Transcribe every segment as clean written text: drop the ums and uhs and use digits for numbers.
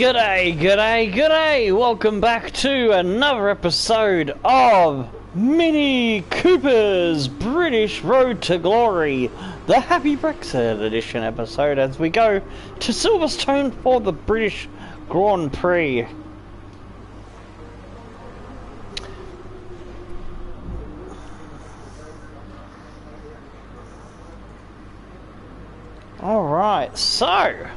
G'day, g'day, g'day! Welcome back to another episode of Minnie Cooper's British Road to Glory, the Happy Brexit edition episode as we go to Silverstone for the British Grand Prix. Alright, so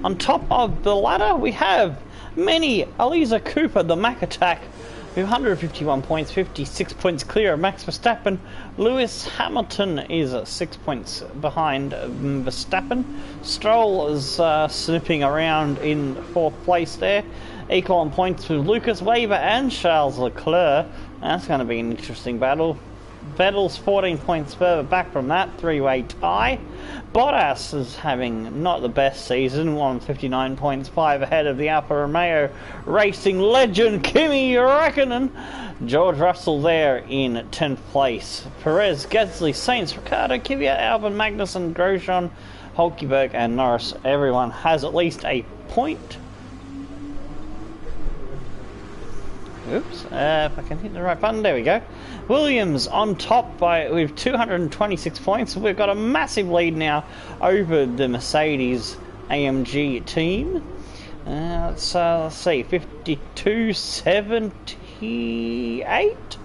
on top of the ladder we have Minnie, Eliza Cooper, the Mac Attack, with 151 points, 56 points clear of Max Verstappen. Lewis Hamilton is 6 points behind Verstappen. Stroll is snipping around in 4th place there, equal on points with Lucas Weber and Charles Leclerc. That's going to be an interesting battle. Vettel's 14 points further back from that three-way tie. Bottas is having not the best season, 159 points, 5 ahead of the Alfa Romeo racing legend Kimi Räikkönen. George Russell there in 10th place. Perez, Gasly, Sainz, Ricciardo, Kvyat, Albon, Magnussen, Grosjean, Hulkenberg and Norris. Everyone has at least a point. Oops, if I can hit the right button, there we go. Williams on top with 226 points. We've got a massive lead now over the Mercedes AMG team. Let's see, 52-78?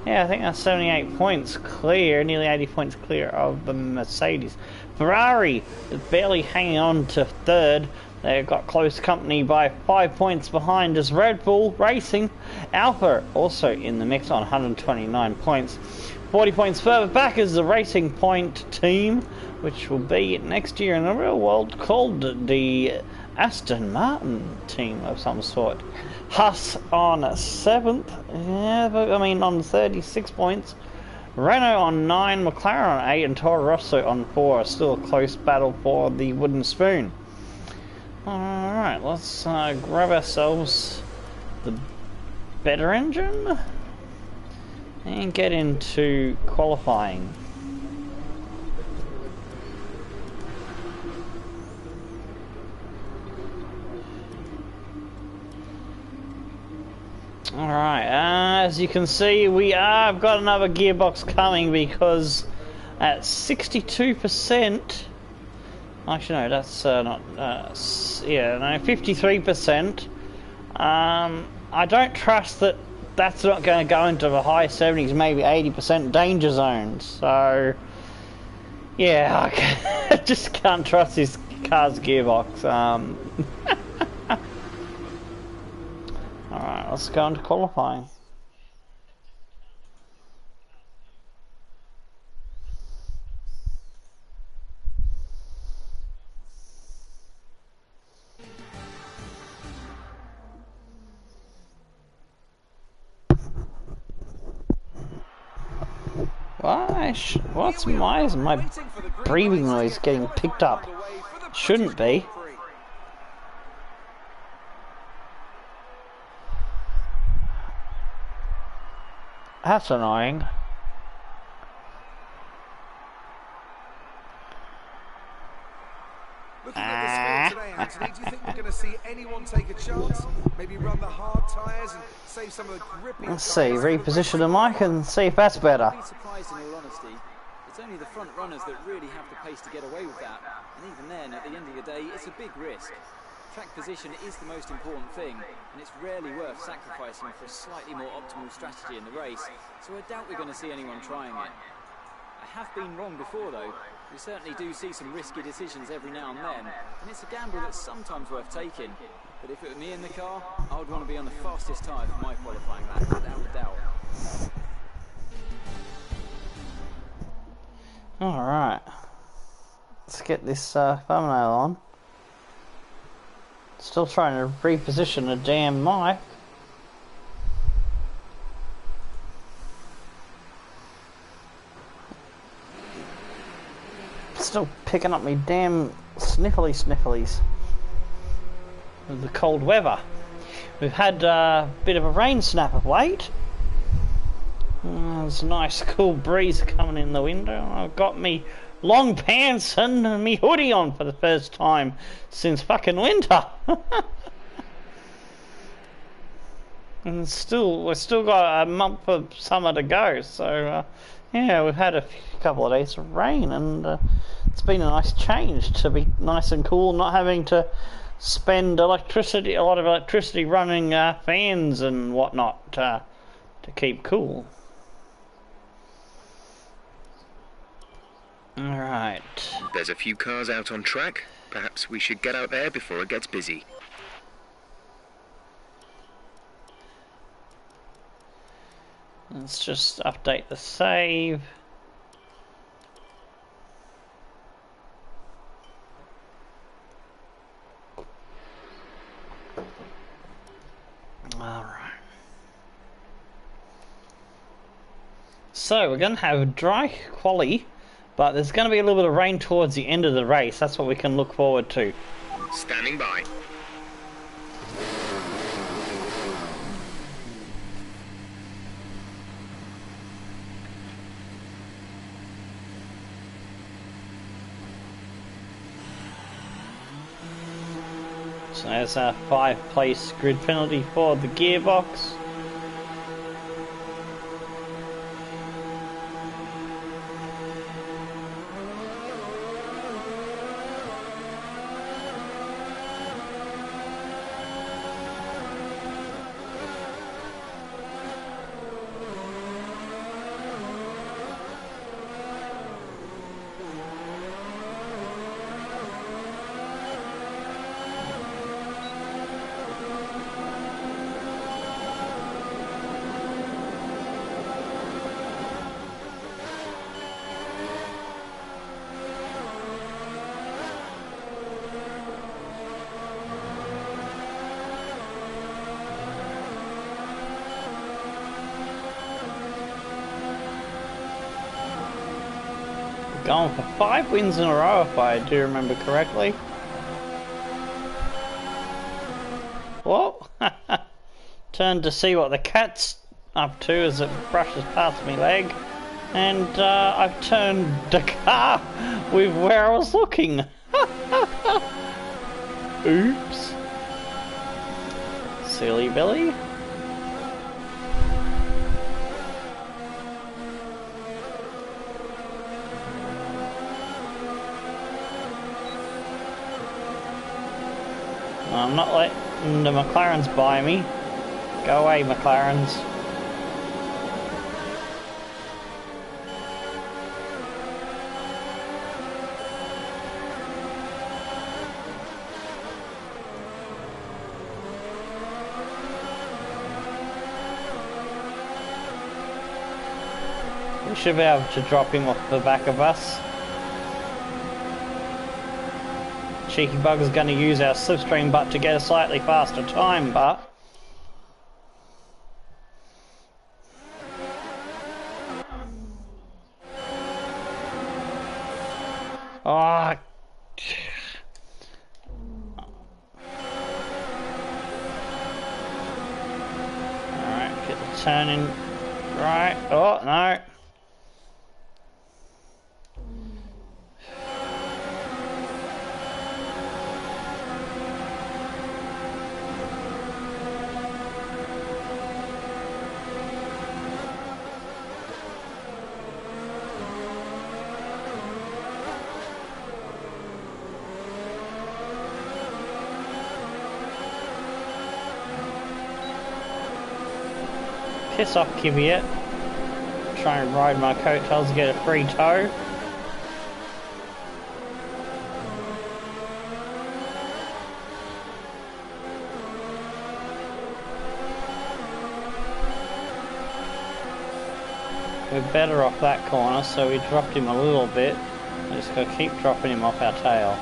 Yeah, I think that's 78 points clear, nearly 80 points clear of the Mercedes. Ferrari is barely hanging on to third. They've got close company by 5 points behind as Red Bull Racing. Alpha also in the mix on 129 points. 40 points further back is the Racing Point team, which will be next year in the real world called the Aston Martin team of some sort. Haas on 7th, on 36 points. Renault on 9, McLaren on 8 and Toro Rosso on 4. Still a close battle for the wooden spoon. Alright, let's grab ourselves the better engine and get into qualifying. Alright, as you can see I've got another gearbox coming because at 62%, actually no, that's not, 53%. I don't trust that that's not going to go into the high 70s, maybe 80% danger zone. So, yeah, I just can't trust this car's gearbox. Alright, let's go into qualifying. What's my breathing noise getting picked up? Shouldn't be. That's annoying. Looking at the score today, Anthony, do you think we're going to see anyone take a chance? Maybe run the hard tyres and save some of the grippy. Let's see, reposition the mic and see if that's better. I'd be surprised in all honesty. It's only the front runners that really have the pace to get away with that. And even then, at the end of the day, it's a big risk. Track position is the most important thing, and it's rarely worth sacrificing for a slightly more optimal strategy in the race. So I doubt we're going to see anyone trying it. I have been wrong before though. We certainly do see some risky decisions every now and then, and it's a gamble that's sometimes worth taking. But if it were me in the car, I would want to be on the fastest tyre for my qualifying lap, without a doubt. Alright, let's get this thumbnail on. Still trying to reposition the damn mic. Still picking up me damn snifflies with the cold weather. We've had a bit of a rain snap of late. There's a nice cool breeze coming in the window. I've got me long pants and me hoodie on for the first time since fucking winter. And we've still got a month of summer to go, so yeah, we've had a couple of days of rain, and it's been a nice change to be nice and cool, not having to spend a lot of electricity running fans and whatnot to keep cool. Alright. There's a few cars out on track. Perhaps we should get out there before it gets busy. Let's just update the save. Alright. So we're going to have dry quali, but there's going to be a little bit of rain towards the end of the race. That's what we can look forward to. Standing by. So there's a 5-place grid penalty for the gearbox. Going for 5 wins in a row, if I do remember correctly. Whoa! Turned to see what the cat's up to as it brushes past my leg, and I've turned the car with where I was looking. Oops. Silly Billy. I'm not letting the McLarens buy me. Go away, McLarens. We should be able to drop him off the back of us. Cheeky bugger's going to use our slipstream butt to get a slightly faster time, but oh. Alright, get the turn in right. Oh no. Piss off, Kiviet. Try and ride my coattails to get a free tow. We're better off that corner, so we dropped him a little bit. We're just going to keep dropping him off our tail.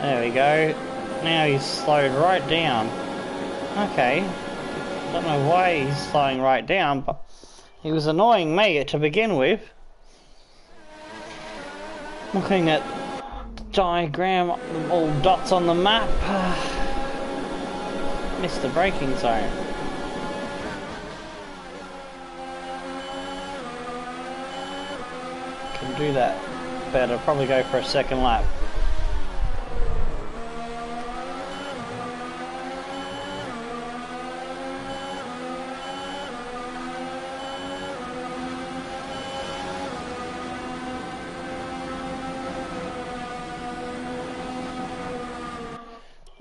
There we go. Now he's slowed right down. Okay. Don't know why he's slowing right down, but he was annoying me to begin with. Looking at the diagram, all dots on the map. missed the braking zone. Can do that better. Probably go for a second lap.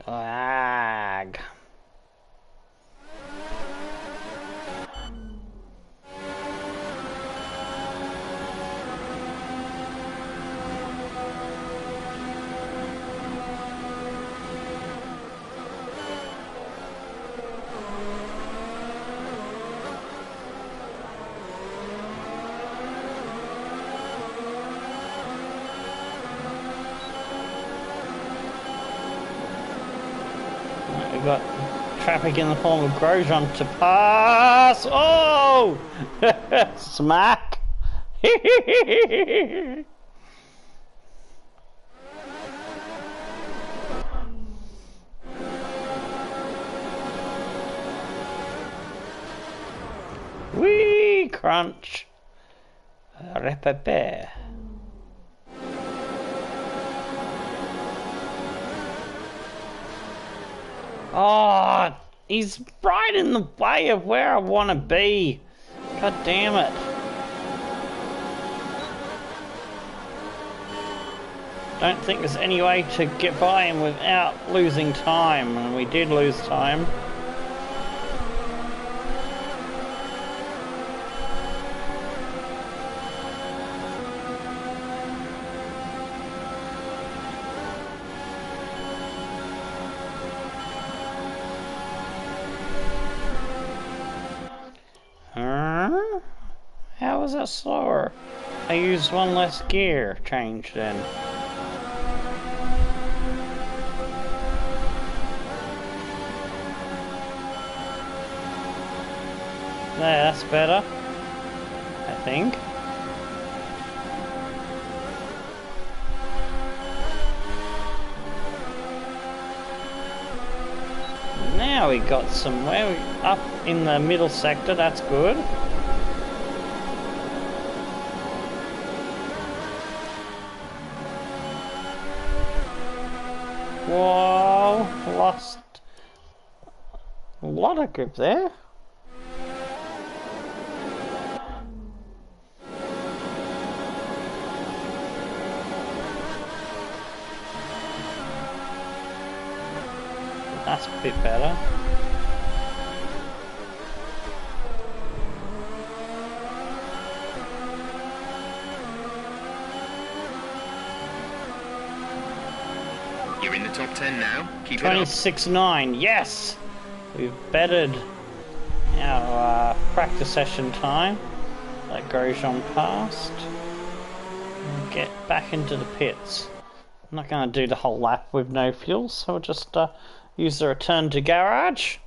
Lag. We've got traffic in the form of Grosjean to pass. Oh! Smack! Wee! Crunch! Repepe. Oh, he's right in the way of where I want to be. God damn it. Don't think there's any way to get by him without losing time, and we did lose time. How was that slower? I used one less gear change then. There, that's better. I think. Now we got somewhere up in the middle sector, that's good. Whoa, lost a lot of grip there. That's a bit better. You're in the top 10 now. Keep it up. 26.9, yes! We've bettered our practice session time. That Grosjean passed. And get back into the pits. I'm not going to do the whole lap with no fuel, so we'll just use the return to garage.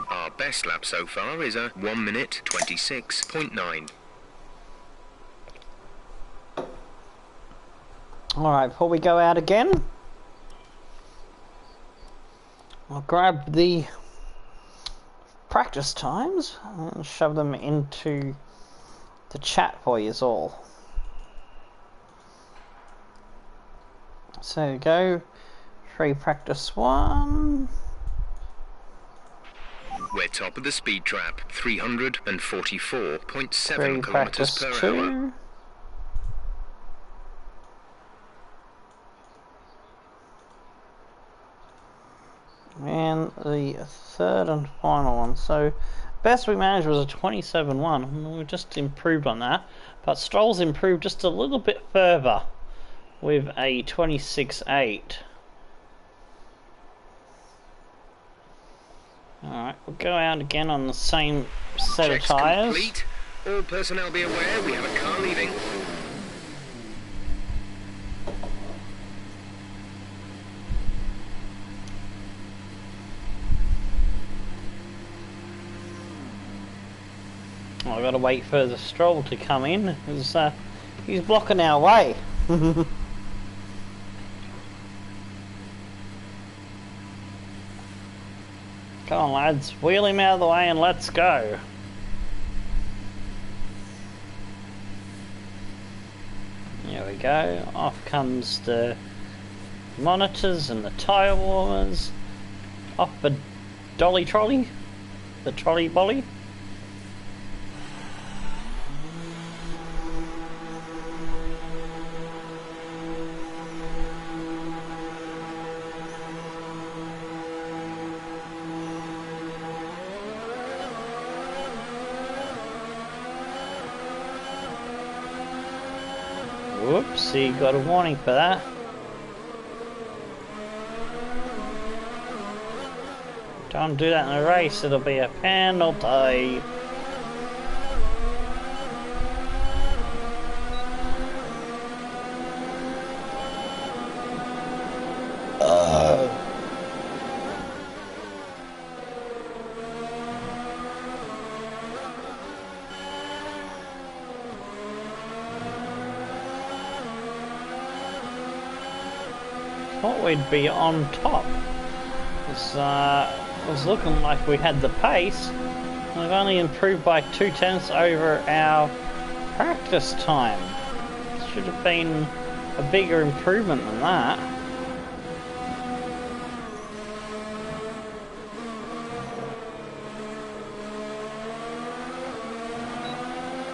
Our best lap so far is a 1 minute 26.9. Alright, before we go out again, I'll grab the practice times and shove them into the chat for you all. So go, free practice 1. We're top of the speed trap, 344.7 Free kilometers practice per 2. hour. And the third and final one. So best we managed was a 27.1. We just improved on that. But Stroll's improved just a little bit further with a 26.8. Alright, we'll go out again on the same set Checks of tyres. complete. All personnel be aware we have a car leaving. gotta wait for the Stroll to come in, because he's blocking our way. Come on lads, wheel him out of the way and let's go. There we go, off comes the monitors and the tyre warmers. Off the dolly trolley, the trolley bolly. Whoops, he got a warning for that. Don't do that in a race, it'll be a penalty. Thought we'd be on top. It was looking like we had the pace. We've only improved by 0.2 over our practice time. Should have been a bigger improvement than that.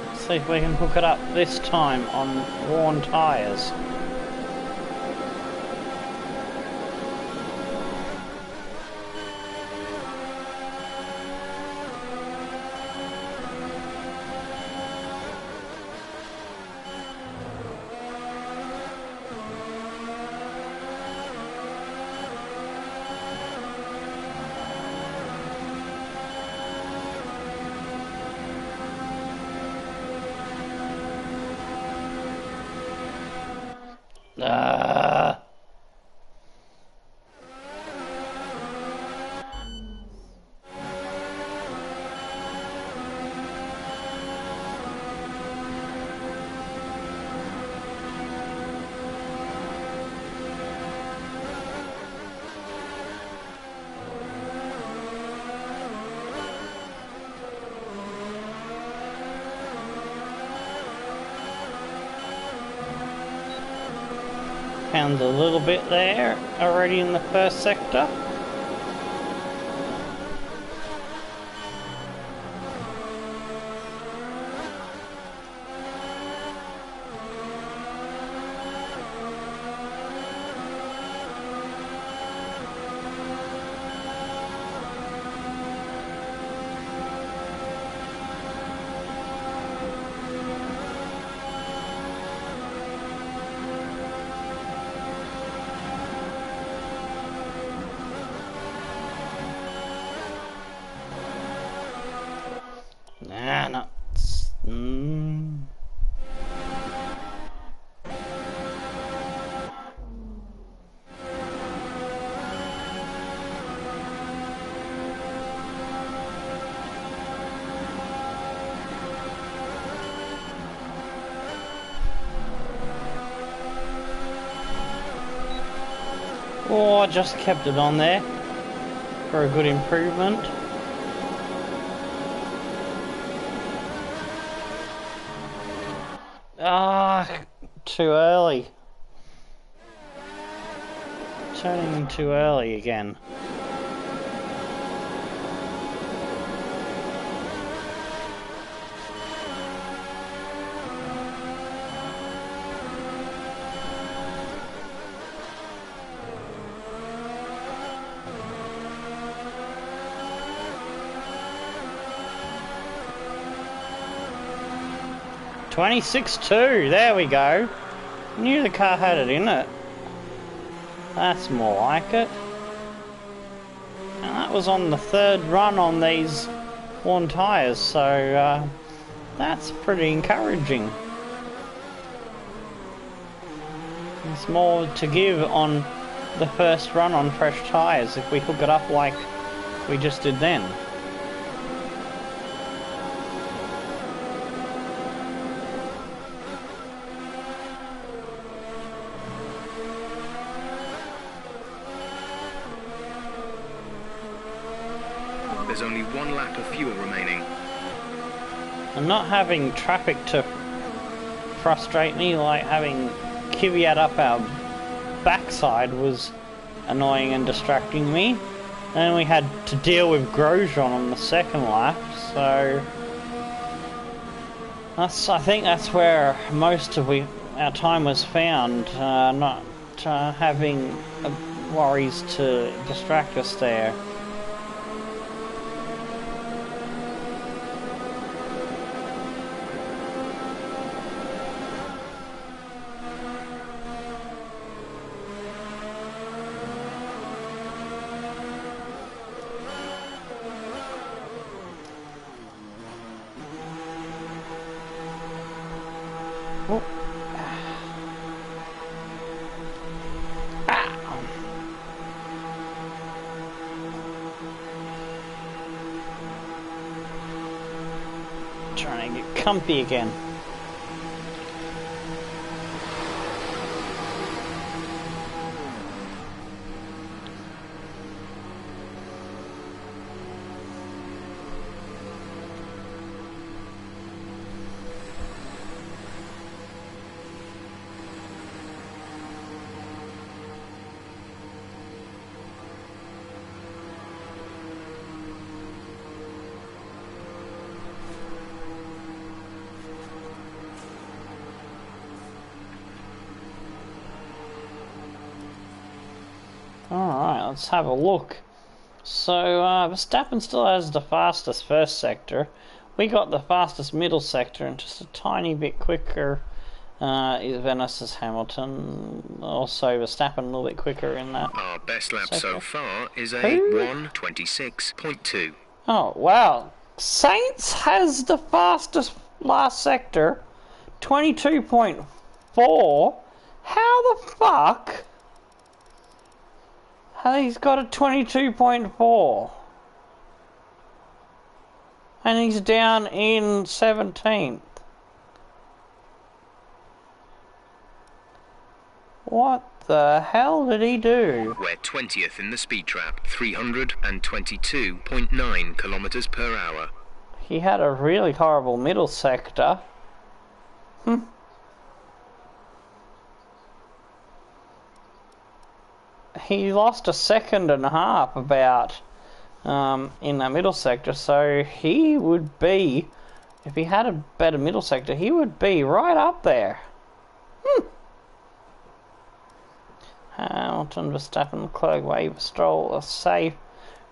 Let's see if we can hook it up this time on worn tyres. Found a little bit there already in the first sector. Nah, no. Oh, I just kept it on there for a good improvement. Ah, too early. Turning too early again. $26.2, there we go. Knew the car had it in it. That's more like it. And that was on the third run on these worn tyres, so that's pretty encouraging. There's more to give on the first run on fresh tyres if we hook it up like we just did then. There's only one lap of fuel remaining. And not having traffic to frustrate me, like having Kvyat up our backside was annoying and distracting me. Then we had to deal with Grosjean on the second lap, so I think that's where most of our time was found, not having worries to distract us there. Oh. Ah. Trying to get comfy again. Alright, let's have a look. So, Verstappen still has the fastest first sector. We got the fastest middle sector and just a tiny bit quicker than us as Hamilton. Also, Verstappen a little bit quicker in that. Our best lap sector. so far is a Who? 1:26.2. Oh, wow. Saints has the fastest last sector, 22.4. How the fuck? He's got a 22.4. And he's down in 17th. What the hell did he do? We're 20th in the speed trap, 322.9 kilometers per hour. He had a really horrible middle sector. He lost a second and a half about in that middle sector, so he would be, if he had a better middle sector, he would be right up there. Hamilton, Verstappen, Leclerc, Weber, Stroll are safe.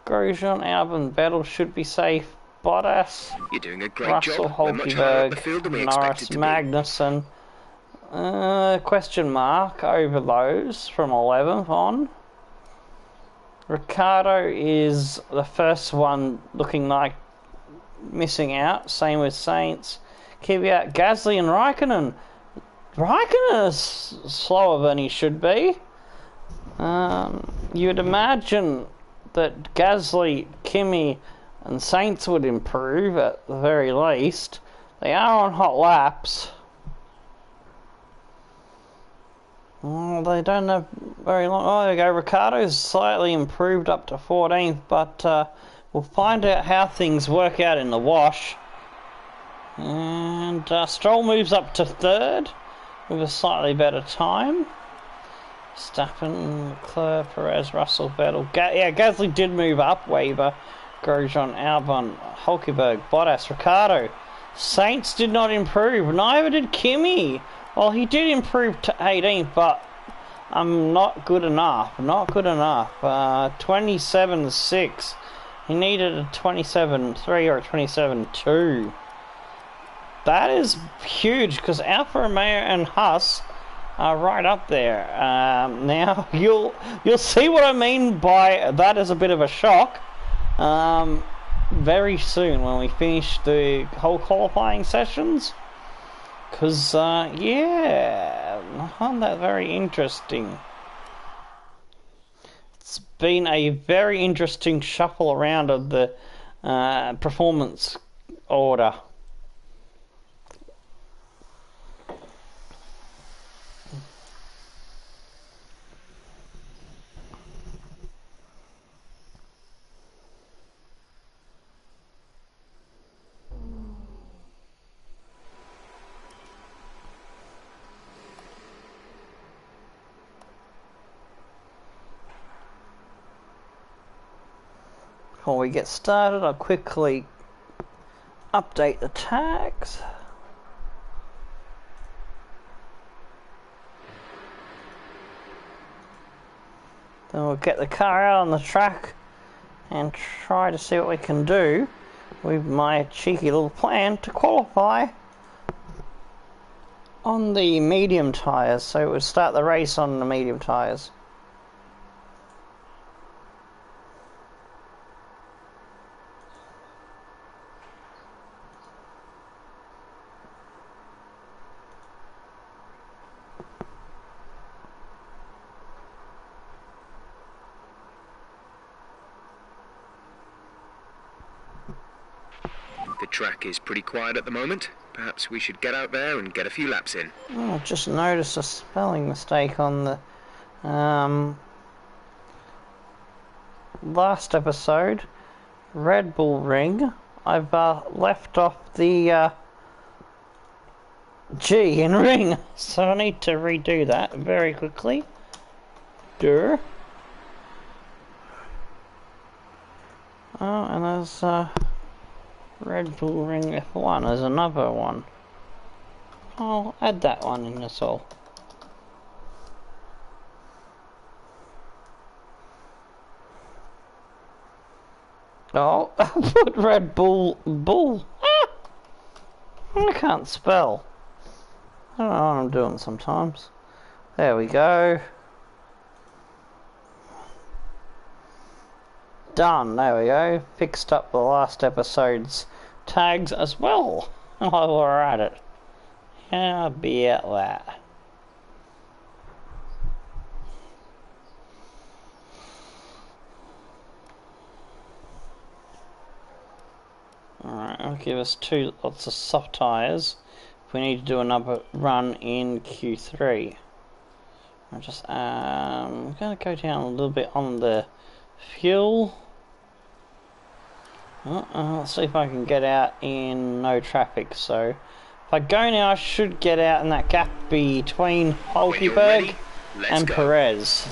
Grosjean, Albon, Vettel should be safe. Bottas, You're doing a great Russell, job. We're much higher up the field than we Norris, expected to Magnussen. Question mark over those from 11th on. Ricardo is the first one looking like missing out. Same with Saints. Kvyat, Gasly and Raikkonen. Raikkonen is slower than he should be. You'd imagine that Gasly, Kimi and Saints would improve at the very least. They are on hot laps. They don't have very long. Oh, there we go. Ricardo's slightly improved up to 14th, but we'll find out how things work out in the wash. And Stroll moves up to 3rd with a slightly better time. Verstappen, Leclerc, Perez, Russell, Vettel. Gasly did move up. Weber, Grosjean, Albon, Hulkenberg, Bottas, Ricardo. Saints did not improve. Neither did Kimi. Well, he did improve to 18th, but not good enough. Not good enough. 27.6. He needed a 27.3 or a 27.2. That is huge because Alfa Romeo and Haas are right up there. Now you'll see what I mean by that is a bit of a shock. Very soon when we finish the whole qualifying sessions. Because, yeah, I find that very interesting. It's been a very interesting shuffle around of the performance order. Before we get started, I'll quickly update the tags. Then we'll get the car out on the track and try to see what we can do with my cheeky little plan to qualify on the medium tyres. So we'll start the race on the medium tyres. The track is pretty quiet at the moment. Perhaps we should get out there and get a few laps in. Oh, I've just noticed a spelling mistake on the last episode. Red Bull Ring. I've left off the G in ring, so I need to redo that very quickly. Oh, and there's Red Bull Ring F1. There's another one. I'll add that one in as well. Oh, I put Red Bull Bull. Ah! I can't spell. I don't know what I'm doing sometimes. There we go. Done, there we go. Fixed up the last episode's tags as well while we're at it. How about that? Alright, I'll give us lots of soft tyres if we need to do another run in Q3. I'm just gonna go down a little bit on the fuel. Let's see if I can get out in no traffic. So if I go now, I should get out in that gap between Hulkenberg and Perez,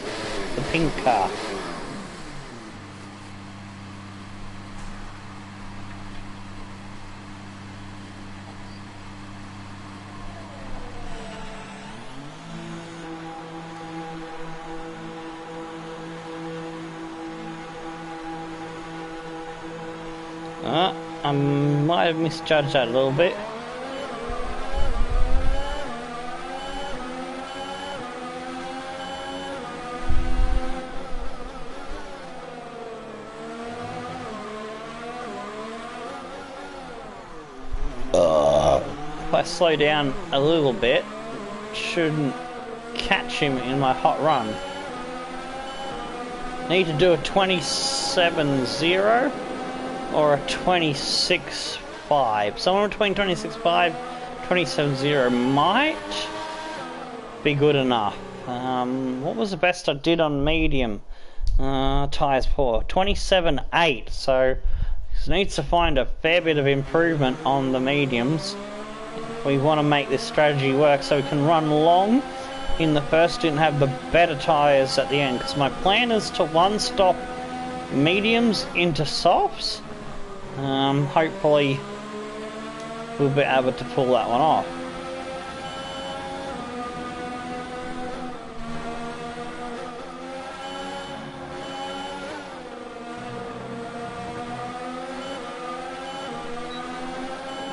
the pink car. I might have misjudged that a little bit. If I slow down a little bit, shouldn't catch him in my hot run. Need to do a 27.0 or a 26.5. Somewhere between 26.5 27.0 might be good enough. What was the best I did on medium tyres for? 27.8. So needs to find a fair bit of improvement on the mediums. We want to make this strategy work so we can run long in the first and have the better tyres at the end. Because my plan is to one-stop mediums into softs. Hopefully we'll be able to pull that one off.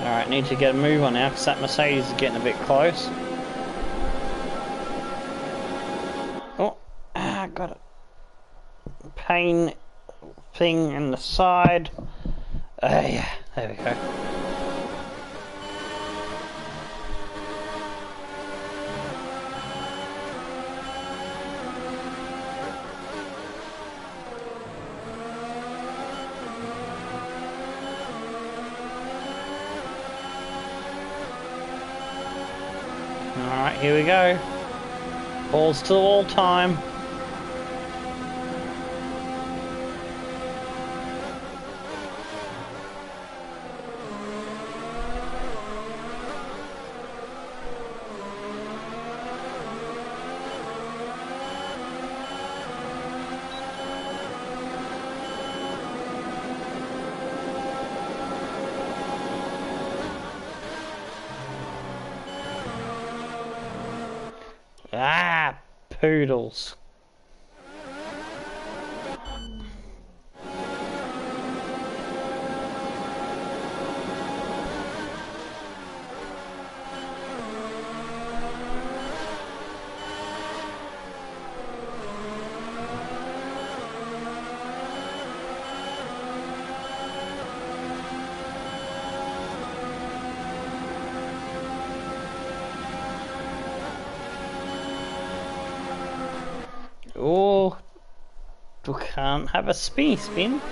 Alright, need to get a move on now because that Mercedes is getting a bit close. Oh, got a pain thing in the side. Yeah, there we go. Alright, here we go. Balls to the wall time. Ah, poodles. Oh, we can't have a spin.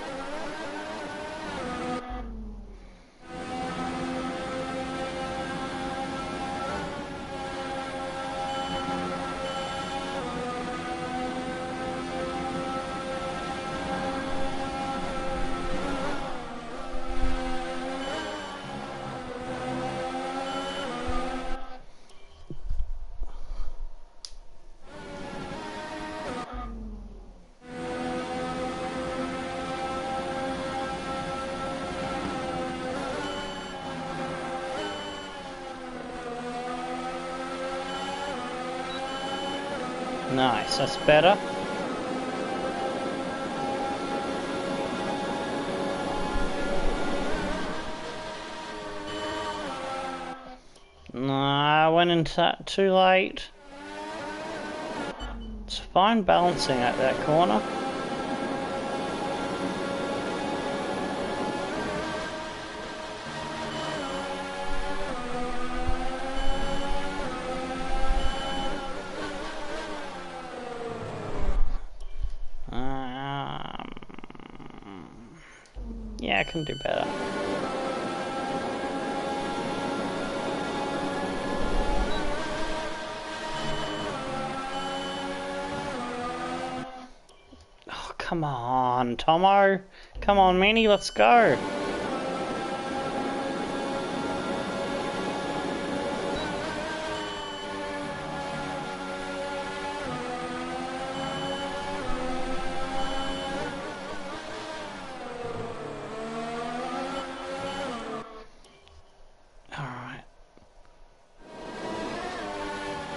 Nice, that's better. Nah, I went into that too late. It's fine balancing at that corner. Yeah, I can do better. Oh, come on, Tomo. Come on, Minnie, let's go.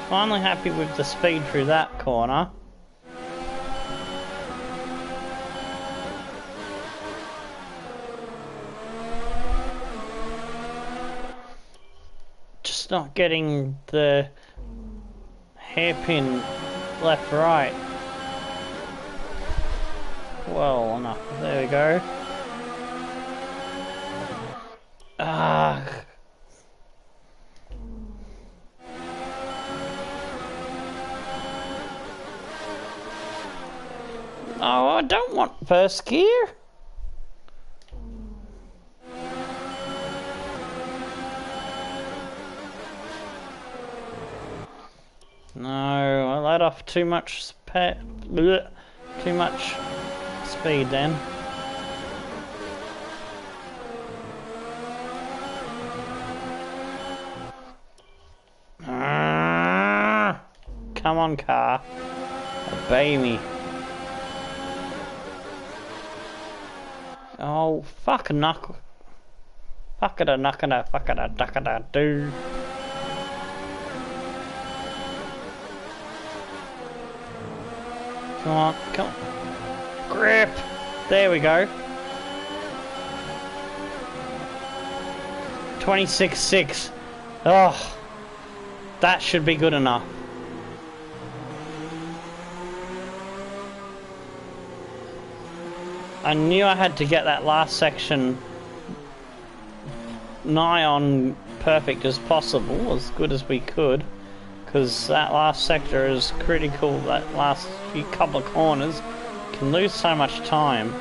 Finally happy with the speed through that corner. Just not getting the hairpin left right well enough. There we go. Ah. Oh, I don't want first gear. No, I let off too much too much speed then. Come on, car. Obey me. Oh, fuck a knuckle. Fuck it a knuckada, fuck it a duckada do. Come on, come on. Grip! There we go. 26.6. Oh, that should be good enough. I knew I had to get that last section nigh on perfect as possible, as good as we could, because that last sector is critical. That last few couple of corners can lose so much time.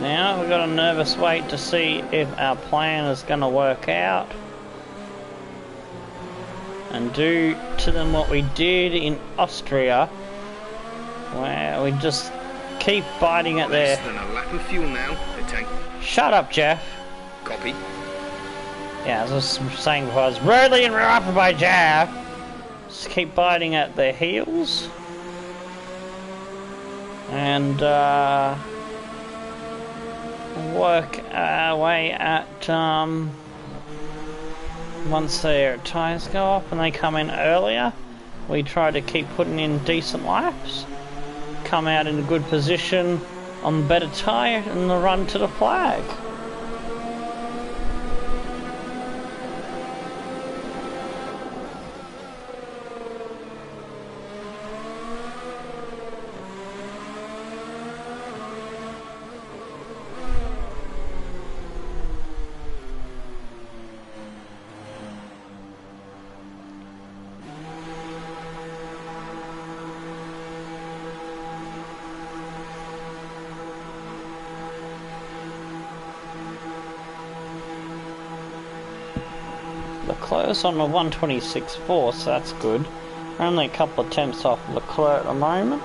Now we've got a nervous wait to see if our plan is going to work out and do to them what we did in Austria, where we just keep biting at their... Less than a lap of fuel now. The tank. Shut up, Jeff. Copy. Yeah, as I was saying before, I was rudely interrupted by Jeff. Just keep biting at their heels. And, work our way at, Once their tyres go off and they come in earlier, we try to keep putting in decent laps, come out in a good position on the better tyre and the run to the flag. Leclerc's on the 126.4, so that's good. We're only a couple of tenths off Leclerc at the moment.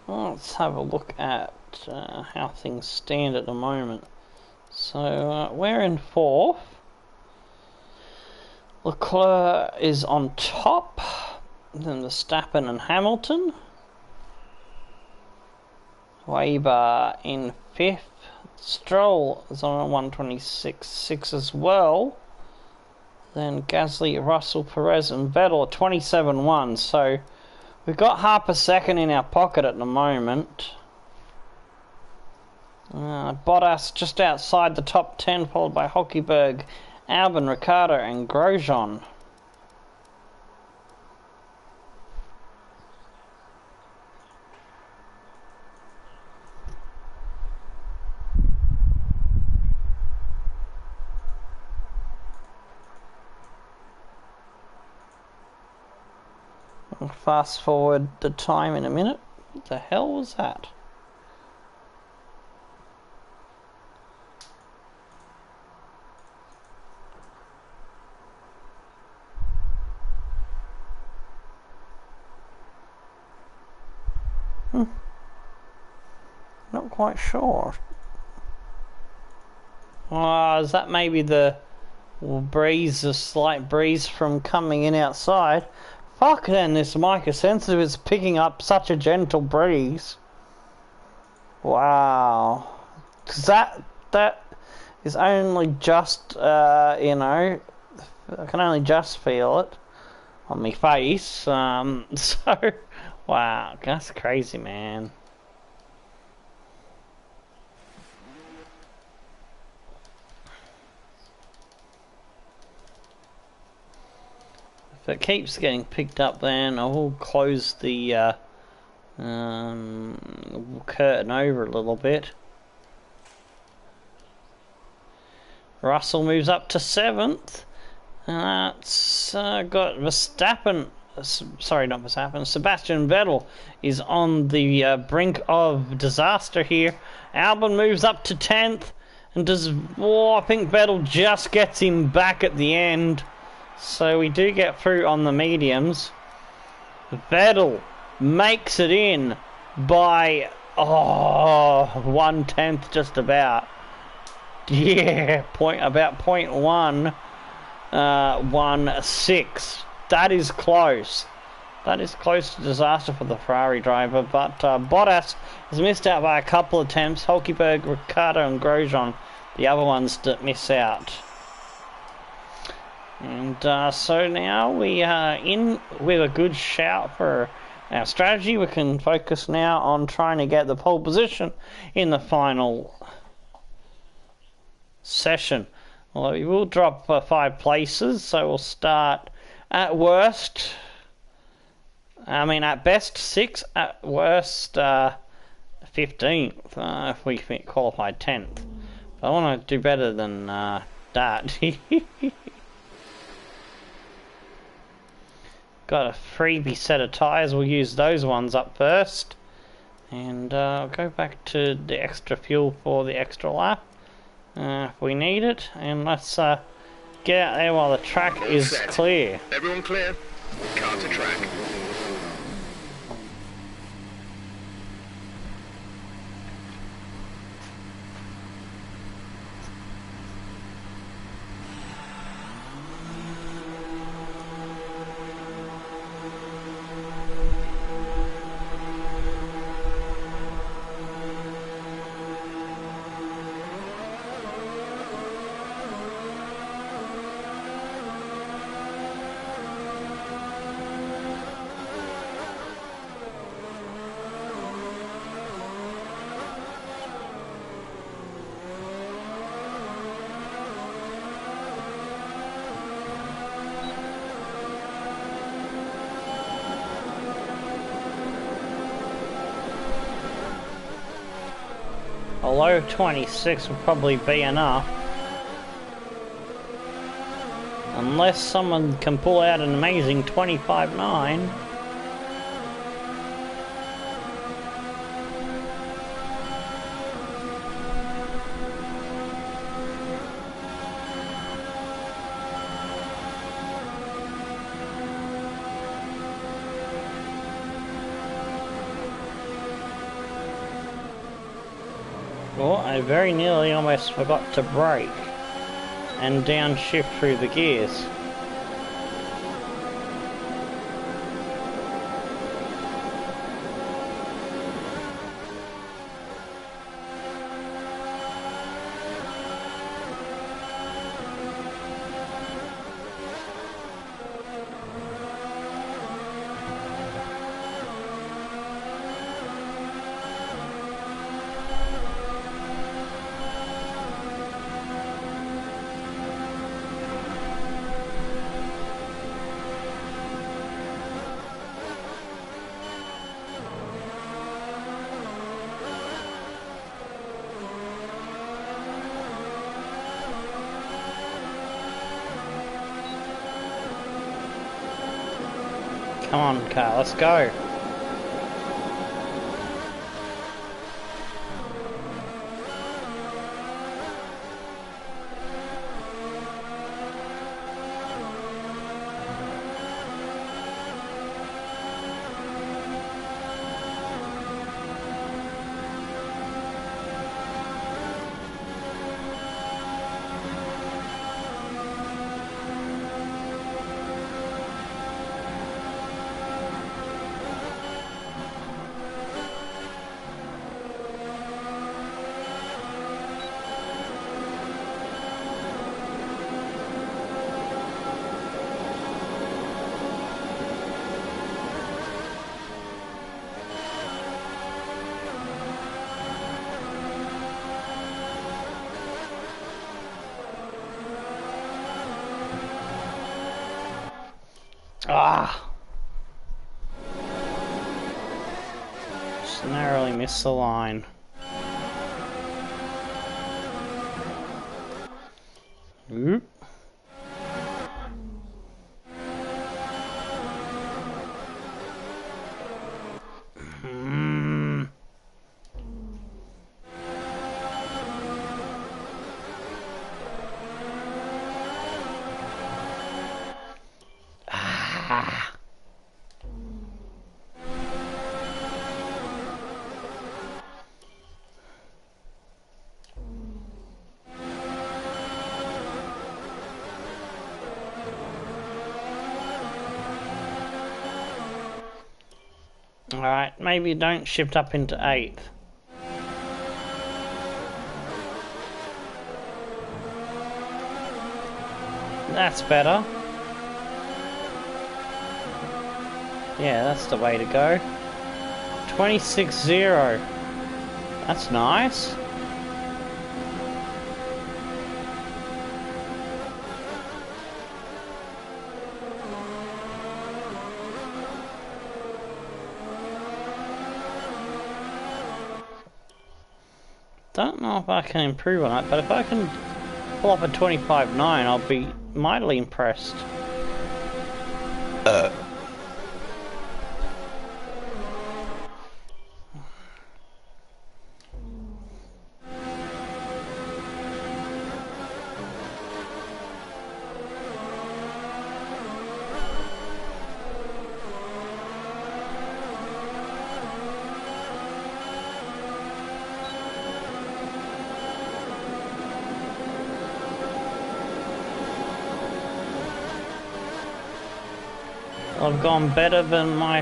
Let's have a look at how things stand at the moment. So we're in 4th. Leclerc is on top. Then Verstappen and Hamilton. Weber in 5th. Stroll is on a 126.6 as well. Then Gasly, Russell, Perez and Vettel at 27.1. So we've got half a second in our pocket at the moment. Bottas just outside the top 10, followed by Hülkenberg, Albon, Ricciardo and Grosjean. I'll fast forward the time in a minute. What the hell was that? Not quite sure. Is that maybe the breeze, a slight breeze from coming in outside? Fuck, then this mic is sensitive, it's picking up such a gentle breeze. Wow. 'Cause that is only just, you know, I can only just feel it on my face. So, wow, that's crazy, man. If it keeps getting picked up, then I will close the curtain over a little bit. Russell moves up to 7th. It's got Verstappen. Sorry, not Verstappen. Sebastian Vettel is on the brink of disaster here. Albon moves up to 10th, and I think Vettel just gets him back at the end. So we do get through on the mediums. Vettel makes it in by 1/10 just about. Yeah, about 0.116. That is close. That is close to disaster for the Ferrari driver, but Bottas has missed out by a couple of attempts. Hülkenberg, Ricciardo and Grosjean, the other ones that miss out. And so now we are in with a good shout for our strategy. We can focus now on trying to get the pole position in the final session. Although we will drop 5 places, so we'll start at worst. At best 6, at worst 15th, if we qualify 10th. But I want to do better than that. got a freebie set of tyres. We'll use those ones up first. And I'll go back to the extra fuel for the extra lap. If we need it. And let's get out there while the track All is set. clear. Everyone clear? Car to track. A low 26 will probably be enough. Unless someone can pull out an amazing 25.9. Oh, I very nearly almost forgot to brake and downshift through the gears. Come on, car, let's go. Ah! Just narrowly missed the line. Oop. Alright, maybe don't shift up into 8th. That's better. Yeah, that's the way to go. 26-0. That's nice. Don't know if I can improve on it, but if I can pull up a 25.9, I'll be mightily impressed. I've gone better than my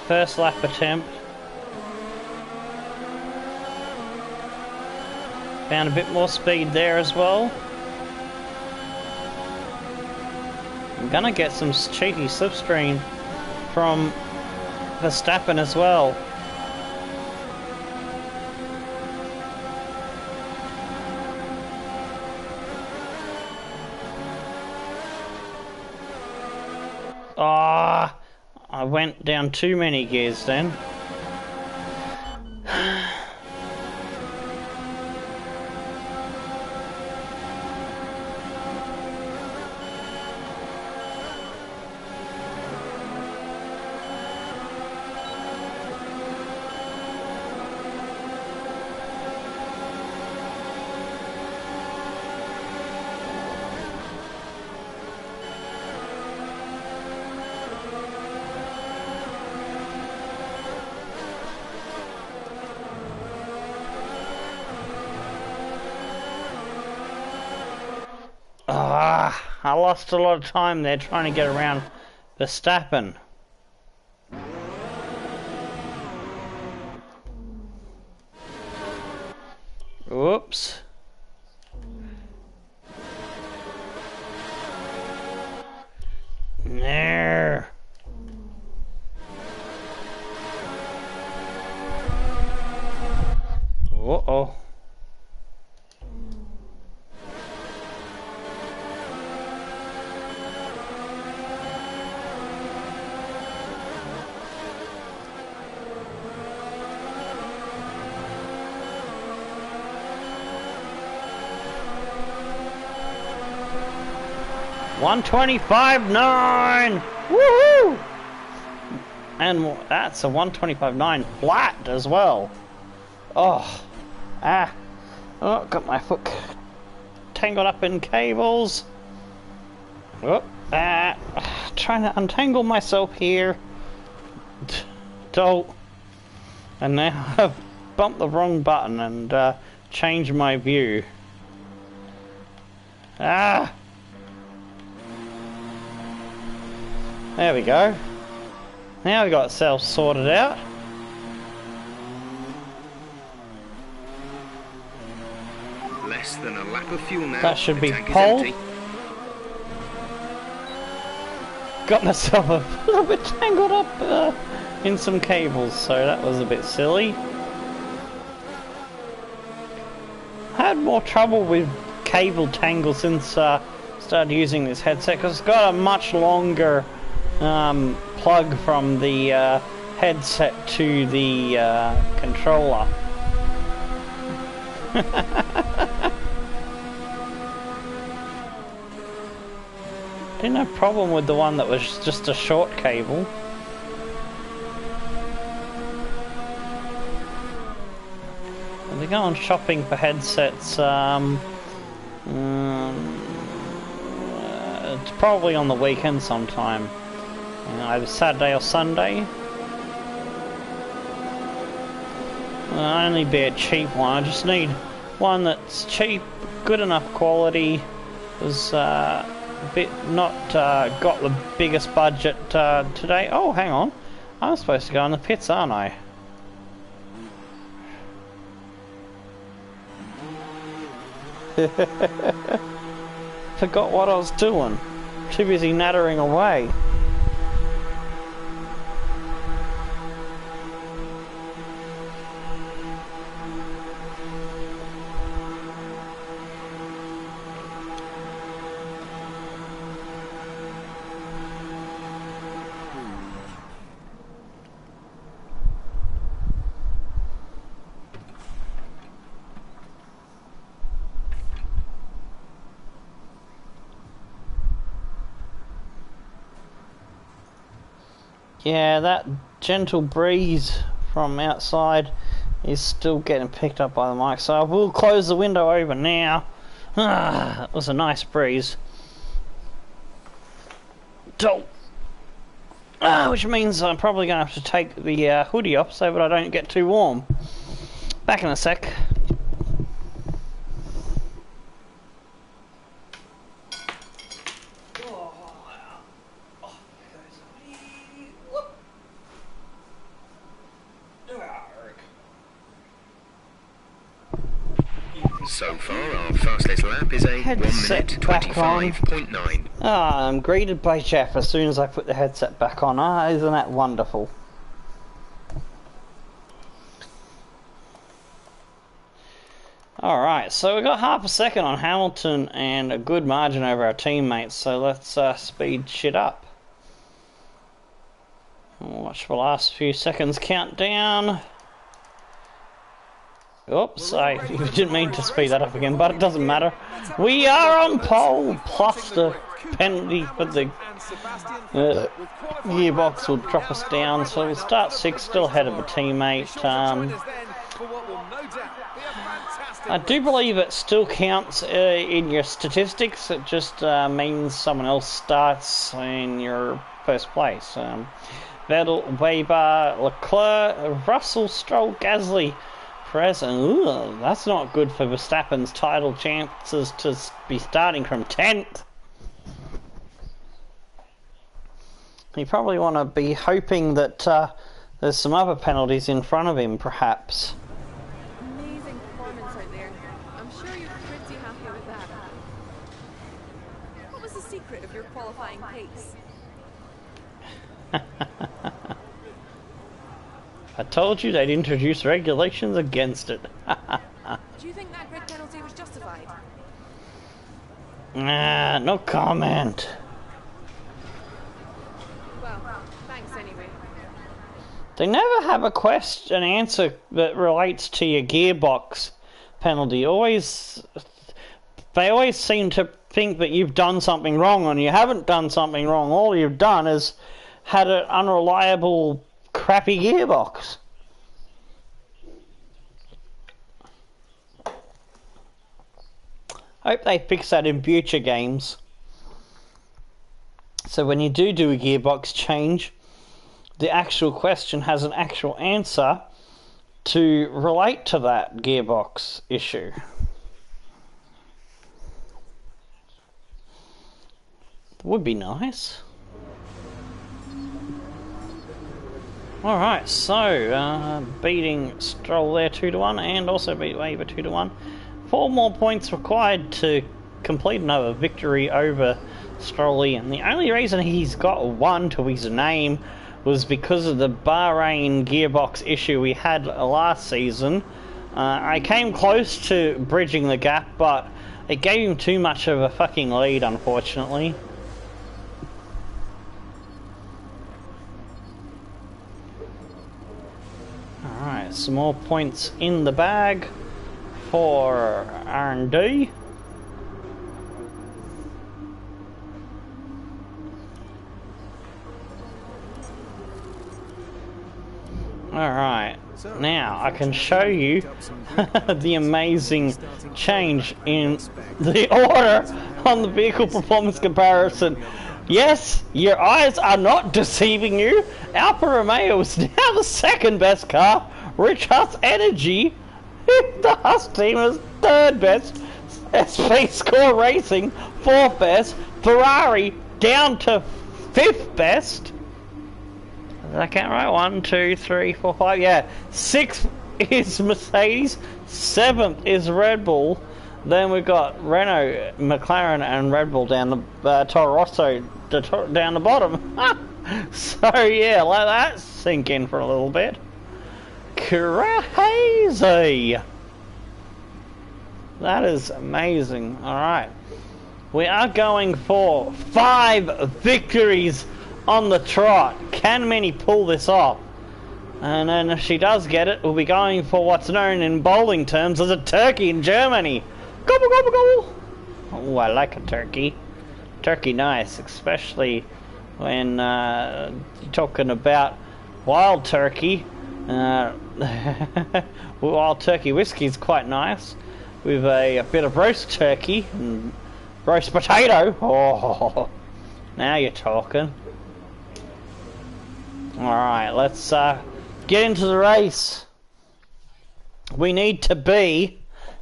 first lap attempt. Found a bit more speed there as well. I'm gonna get some cheeky slipstream from Verstappen as well. Ah, I went down too many gears then. I lost a lot of time there trying to get around Verstappen. Whoops. No. Uh-oh. $125.9. Woohoo! And that's a 125.9 flat as well. Oh, got my foot tangled up in cables. Oh, trying to untangle myself here. Don't. And now I've bumped the wrong button and changed my view. There we go. Now we got ourselves sorted out. Less than a lap of fuel now. That should be tank is pole. empty. Got myself a little bit tangled up in some cables, so that was a bit silly. I had more trouble with cable tangle since started using this headset because it's got a much longer plug from the headset to the controller. Didn't have a problem with the one that was just a short cable. They're going shopping for headsets. It's probably on the weekend sometime. Either Saturday or Sunday. It'll only be a cheap one. I just need one that's cheap, good enough quality. Was a bit not got the biggest budget today. Oh, hang on. I'm supposed to go in the pits, aren't I? Forgot what I was doing. Too busy nattering away. Yeah, that gentle breeze from outside is still getting picked up by the mic, so I will close the window over now. It was a nice breeze. Which means I'm probably going to have to take the hoodie off so that I don't get too warm. Back in a sec. So far, our fastest lap is a 1 minute Headset back on. 25.9. Ah, I'm greeted by Jeff as soon as I put the headset back on. Ah, isn't that wonderful? Alright, so we got half a second on Hamilton and a good margin over our teammates, so let's speed shit up. Watch the last few seconds count down. Oops, I didn't mean to speed that up again, but it doesn't matter. We are on pole, plus the penalty for the gearbox will drop us down, so we'll start 6, still ahead of a teammate. I do believe it still counts in your statistics. It just means someone else starts in your first place. Vettel, Weber, Leclerc, Russell, Stroll, Gasly, Perez, and that's not good for Verstappen's title chances to be starting from 10th. You probably want to be hoping that there's some other penalties in front of him, perhaps. Of your qualifying pace. I told you they'd introduce regulations against it. Do you think that grid penalty was justified? Nah, no comment. Well, thanks anyway. They never have a question answer that relates to your gearbox penalty. They always seem to think that you've done something wrong, and you haven't done something wrong. All you've done is had an unreliable, crappy gearbox. Hope they fix that in future games. So when you do a gearbox change, the actual question has an actual answer to relate to that gearbox issue. Would be nice. Alright, so beating Stroll there 2-1 and also beat Weber 2-1. 4 more points required to complete another victory over Stroll, and the only reason he's got 1 to his name was because of the Bahrain gearbox issue we had last season. I came close to bridging the gap, but it gave him too much of a fucking lead, unfortunately. Alright, some more points in the bag for R&D. Alright, now I can show you the amazing change in the order on the vehicle performance comparison. Yes, your eyes are not deceiving you. Alfa Romeo is now the second best car. Rich Huss Energy, the Huss team is third best. SP Score Racing, fourth best. Ferrari down to fifth best. I can't write 1, 2, 3, 4, 5. Yeah, 6th is Mercedes, 7th is Red Bull. Then we've got Renault, McLaren, and Red Bull down the Toro Rosso down the bottom. So yeah, let that sink in for a little bit. Crazy. That is amazing. All right, we are going for 5 victories on the trot. Can Minnie pull this off? And then if she does get it, we'll be going for what's known in bowling terms as a turkey in Germany. Gobble, gobble, gobble. Oh, I like a turkey. Turkey nice, especially when you're talking about wild turkey. Wild turkey whiskey is quite nice, with a bit of roast turkey and roast potato. Oh, now you're talking. Alright, let's get into the race. We need to be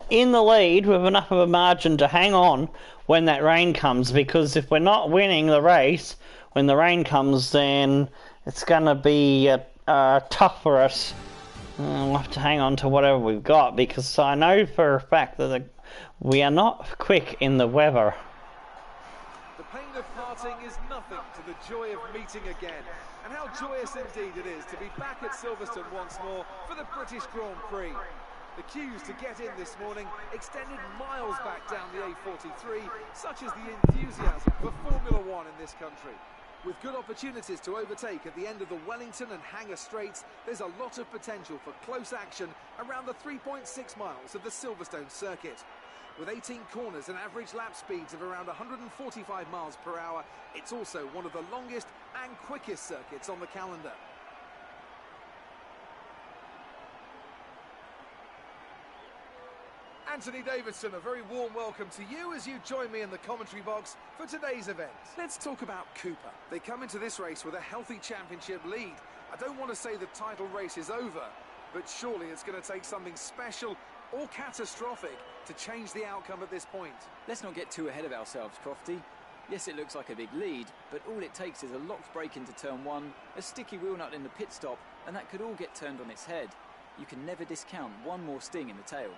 in the lead with enough of a margin to hang on when that rain comes, because if we're not winning the race when the rain comes, then it's going to be tough for us. We'll have to hang on to whatever we've got, because I know for a fact that We are not quick in the weather. The pain of parting is nothing to the joy of meeting again. And how joyous indeed it is to be back at Silverstone once more for the British Grand Prix. The queues to get in this morning extended miles back down the A43, such as the enthusiasm for Formula One in this country. With good opportunities to overtake at the end of the Wellington and Hangar Straights, there's a lot of potential for close action around the 3.6 miles of the Silverstone circuit. With 18 corners and average lap speeds of around 145 miles per hour, it's also one of the longest and quickest circuits on the calendar. Anthony Davidson, a very warm welcome to you as you join me in the commentary box for today's event. Let's talk about Cooper. They come into this race with a healthy championship lead. I don't want to say the title race is over, but surely it's going to take something special or catastrophic to change the outcome at this point. Let's not get too ahead of ourselves, Crofty. Yes, it looks like a big lead, but all it takes is a locked break into turn one, a sticky wheel nut in the pit stop, and that could all get turned on its head. You can never discount one more sting in the tail.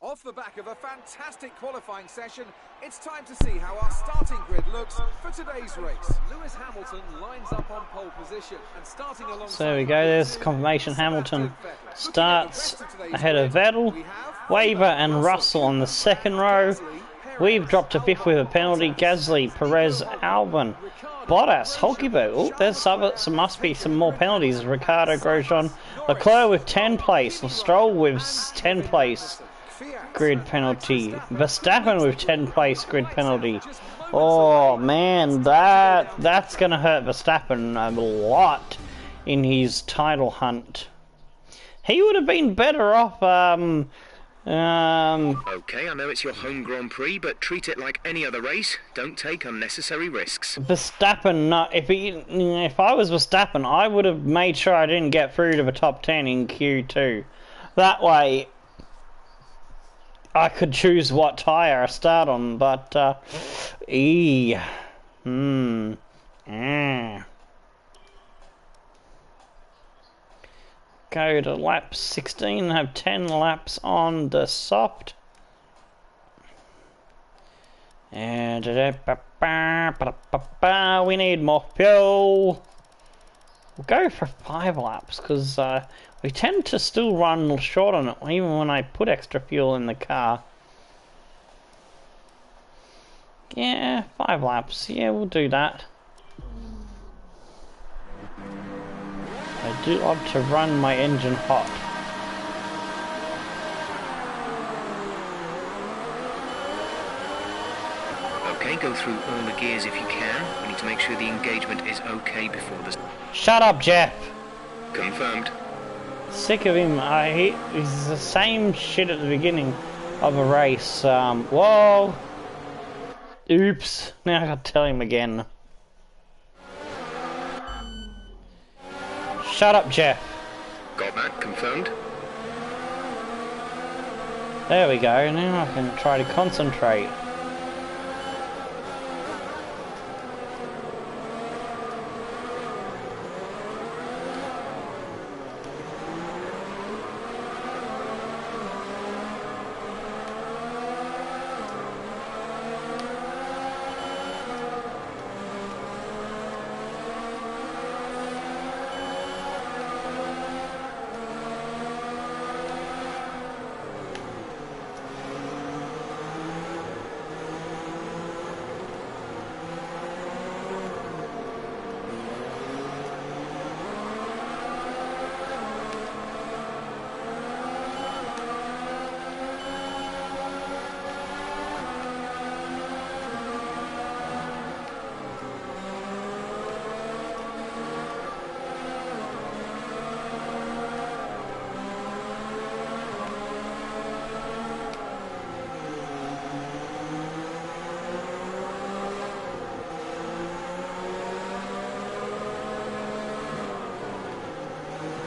Off the back of a fantastic qualifying session, it's time to see how our starting grid looks for today's race. Lewis Hamilton lines up on pole position and starting alongside... So there we go, there's confirmation. Hamilton starts ahead of Vettel, Weber and Russell on the second row. We've dropped to fifth with a penalty. Gasly, Perez, Albon, Bottas, Hulkenberg. Oh, there's must be some more penalties. Ricciardo, Grosjean, Leclerc with 10 place, Stroll with 10 place. Grid penalty. Verstappen with 10 place grid penalty. Oh man, that's gonna hurt Verstappen a lot in his title hunt. He would have been better off. Okay, I know it's your home Grand Prix, but treat it like any other race. Don't take unnecessary risks. Verstappen, if I was Verstappen, I would have made sure I didn't get through to the top 10 in Q2. That way, I could choose what tyre I start on, but, Go to lap 16, have 10 laps on the soft. And we need more fuel. We'll go for 5 laps, because we tend to still run short on it, even when I put extra fuel in the car. Yeah, 5 laps. Yeah, we'll do that. I do love to run my engine hot. Okay, go through all the gears if you can. We need to make sure the engagement is okay before the... Shut up, Jeff! Confirmed. Sick of him. He's the same shit at the beginning of a race. Whoa! Oops. Now I gotta tell him again. Shut up, Jeff. Got that, confirmed. There we go. Now I can try to concentrate.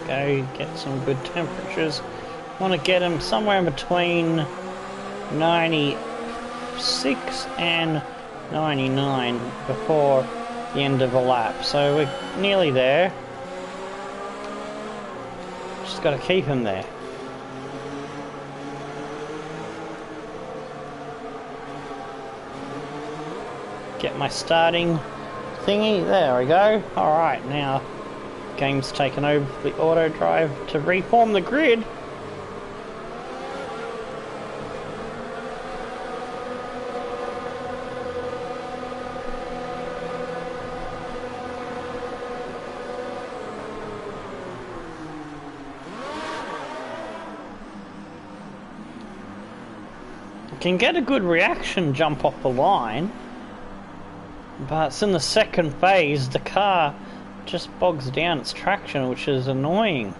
Go get some good temperatures. Want to get them somewhere in between 96 and 99 before the end of the lap. So we're nearly there. Just got to keep them there. Get my starting thingy. There we go. Alright, now game's taken over the auto drive to reform the grid. Can get a good reaction jump off the line, but it's in the second phase the car just bogs down its traction, which is annoying.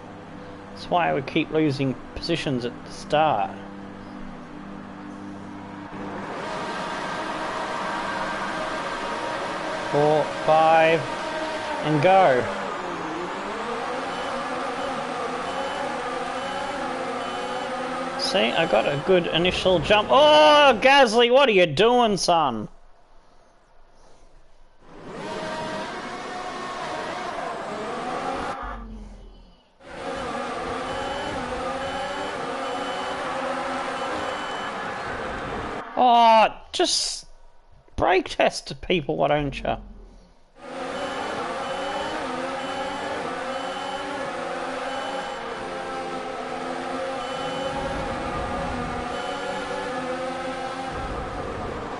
That's why we keep losing positions at the start. Four, five, and go. See, I got a good initial jump. Oh, Gasly, what are you doing, son? Oh, just brake test to people, why don't you?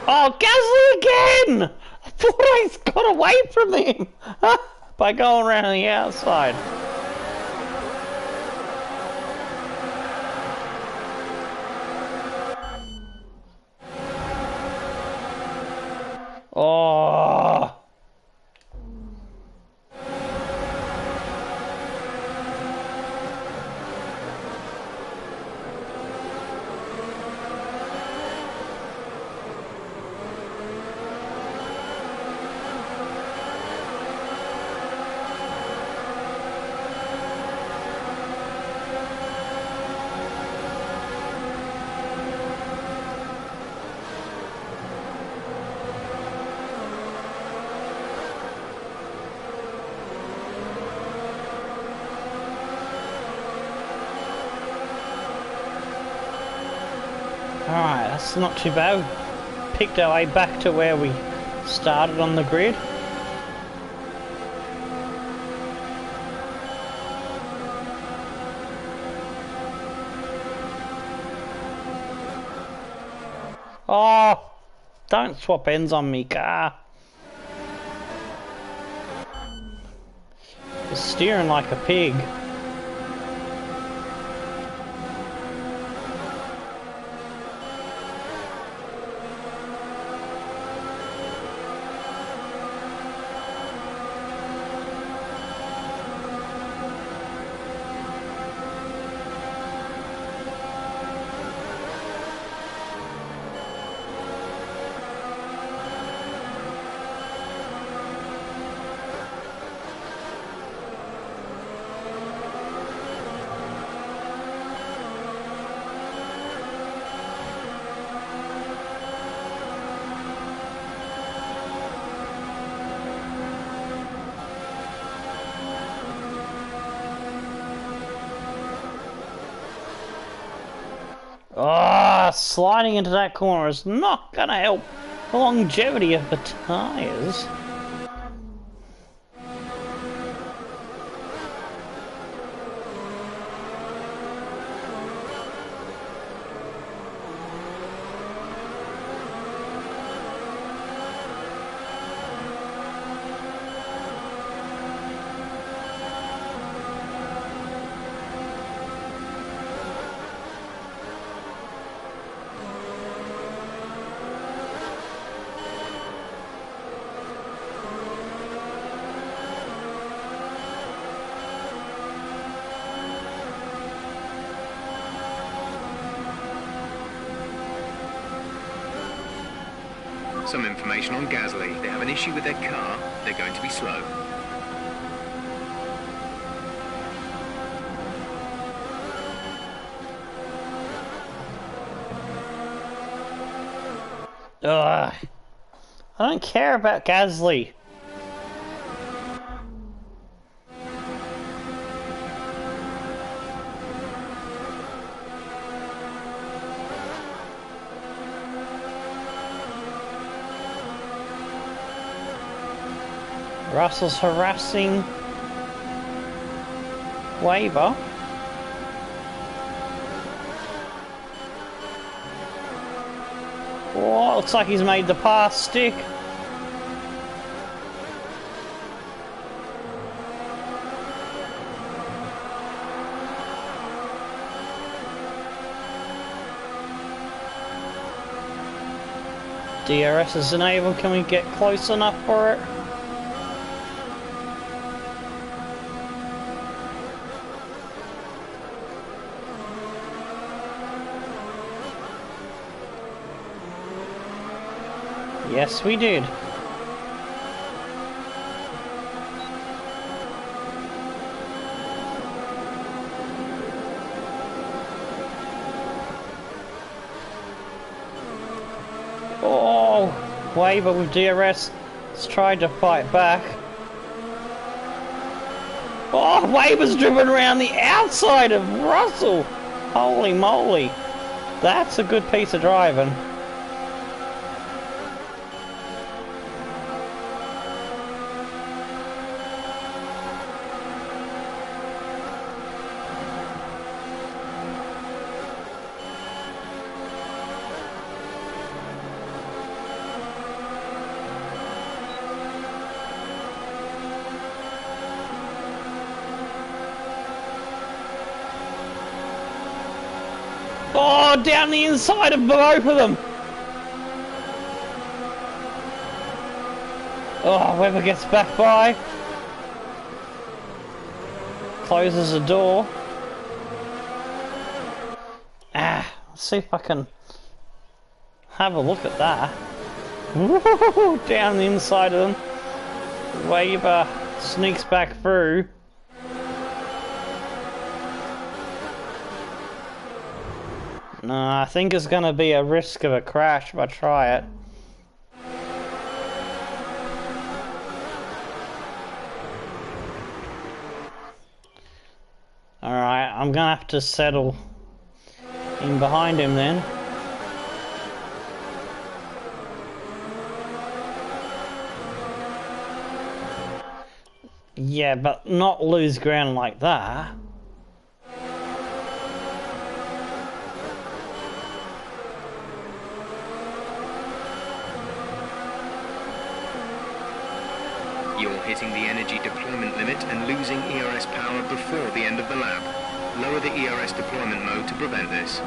Oh, Gasly again! I thought I got away from him by going around the outside. Oh. Alright, that's not too bad. We picked our way back to where we started on the grid. Oh, don't swap ends on me, car. You're steering like a pig. Ah, sliding into that corner is not going to help the longevity of the tyres. Some information on Gasly. They have an issue with their car. They're going to be slow. Ugh. I don't care about Gasly. Russell's harassing Waver. Oh, looks like he's made the pass stick. DRS is enabled. Can we get close enough for it? Yes, we did. Oh, Waver with DRS has tried to fight back. Oh, Waver's driven around the outside of Russell. Holy moly. That's a good piece of driving. Oh, down the inside of both of them. Oh, Webber gets back by. Closes the door. Let's see if I can have a look at that. Woo, down the inside of them. Webber sneaks back through. No, I think it's going to be a risk of a crash if I try it. Alright, I'm going to have to settle in behind him then. Yeah, but not lose ground like that. You're hitting the energy deployment limit and losing ERS power before the end of the lap. Lower the ERS deployment mode to prevent this.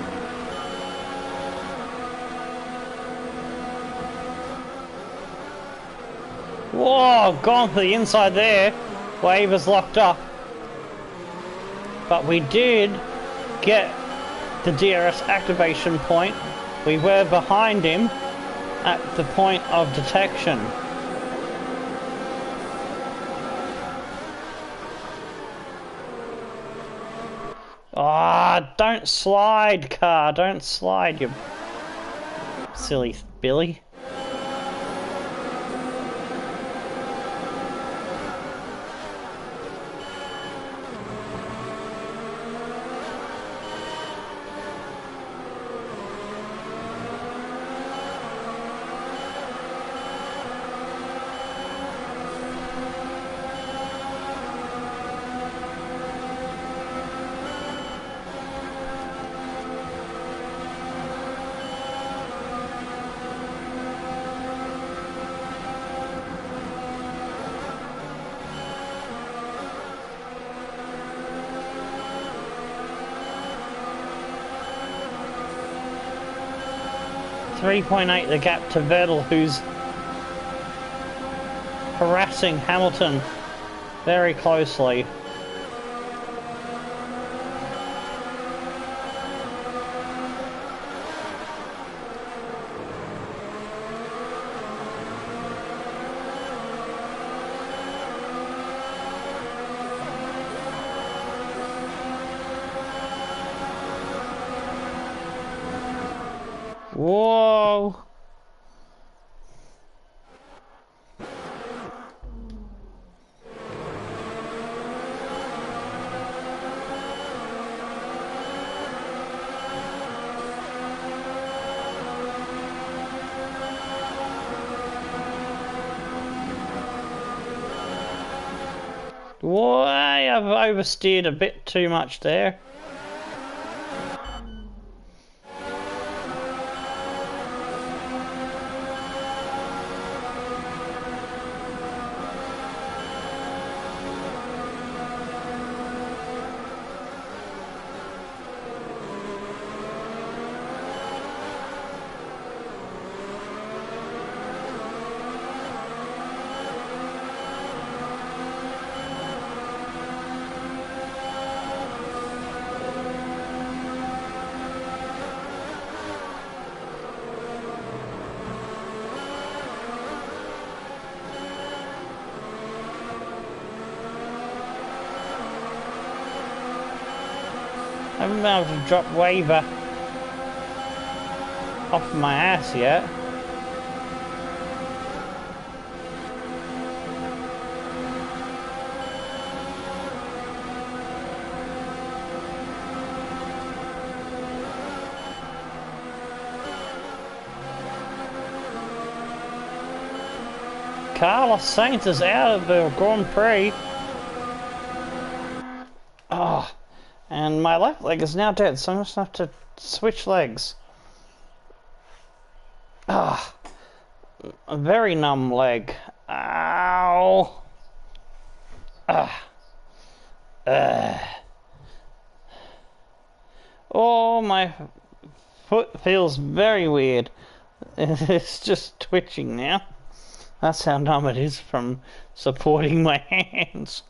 Whoa, gone for the inside there. Waver's locked up. But we did get the DRS activation point. We were behind him at the point of detection. Ah, don't slide, car. Don't slide, you silly Billy. .3 the gap to Vettel, who's harassing Hamilton very closely. Whoa! Why, I've oversteered a bit too much there. I haven't been able to drop waiver off my ass yet. Carlos Sainz is out of the Grand Prix. Oh. And my left leg is now dead, so I'm just going to have to switch legs. Ah, a very numb leg. Ow. Ah. Oh, my foot feels very weird. It's just twitching now. That's how numb it is from supporting my hands.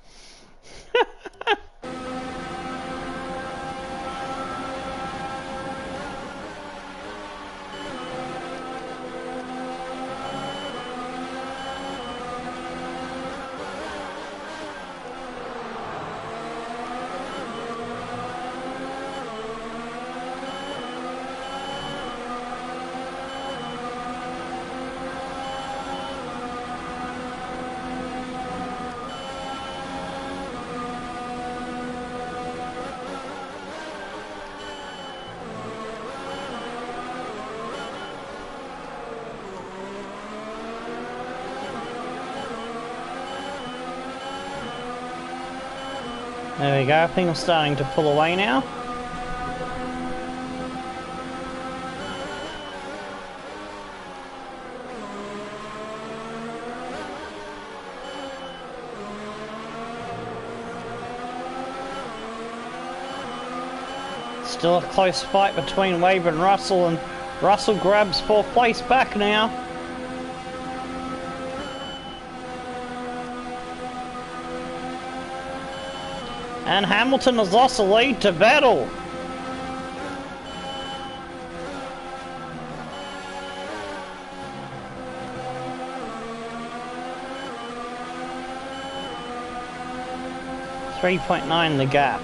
There we go, I think I'm starting to pull away now. Still a close fight between Webber and Russell grabs 4th place back now. And Hamilton has lost the lead to Vettel. .9 the gap.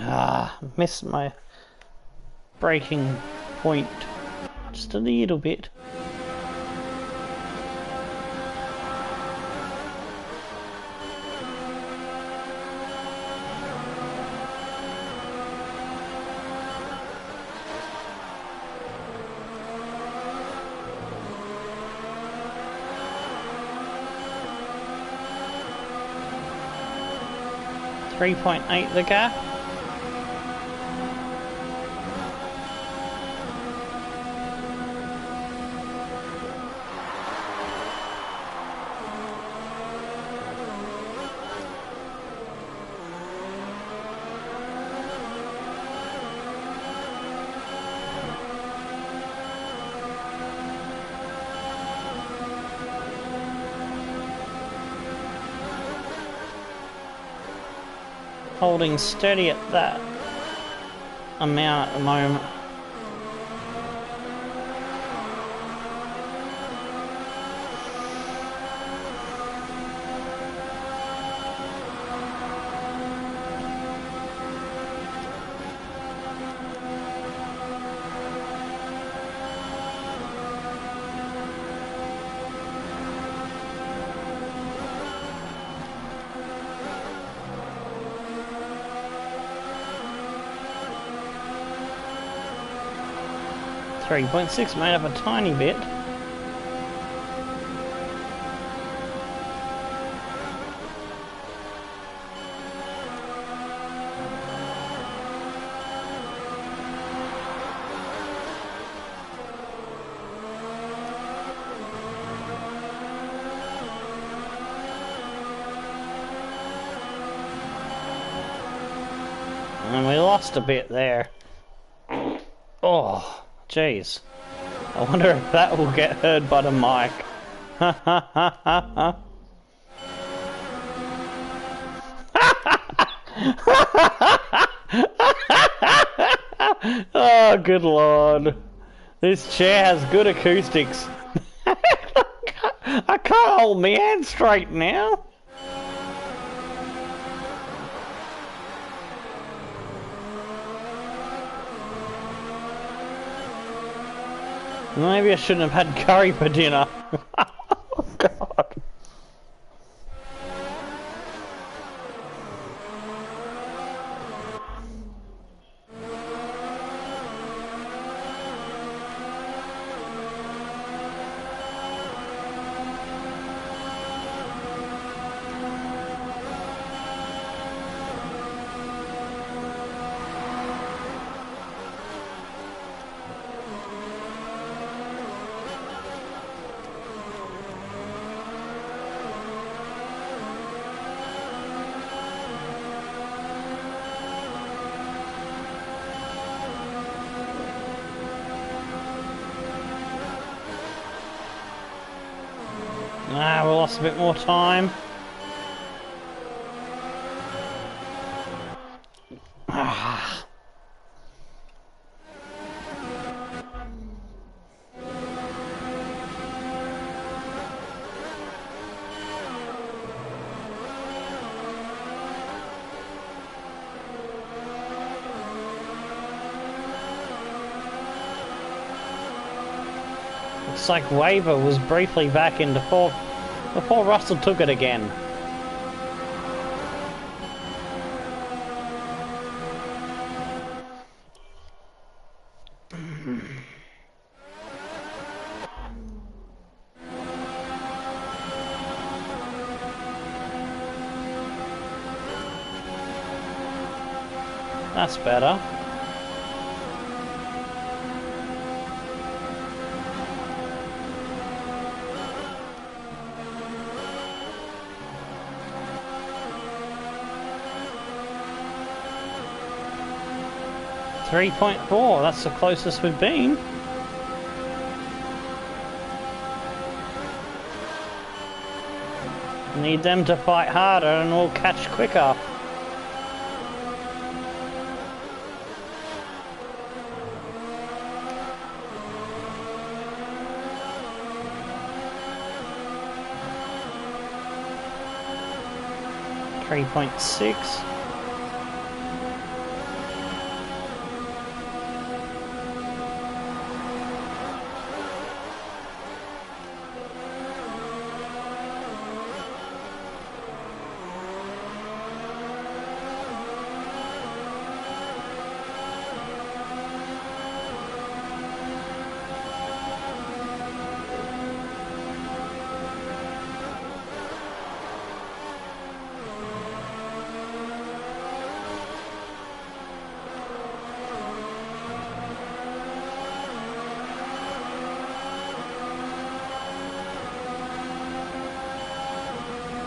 Ah, missed my braking point. Just a little bit. .8 the gap. Holding steady at that amount at the moment. 3.6 made up a tiny bit. And we lost a bit there. Oh, jeez. I wonder if that will get heard by the mic. Ha ha ha ha ha. Oh, good lord. This chair has good acoustics. I can't hold my hand straight now. Maybe I shouldn't have had curry for dinner. Oh, God. Ah, we lost a bit more time. Ah. Looks like Waver was briefly back into fourth before Russell took it again. That's better. .4, that's the closest we've been. Need them to fight harder and we'll catch quicker. .6.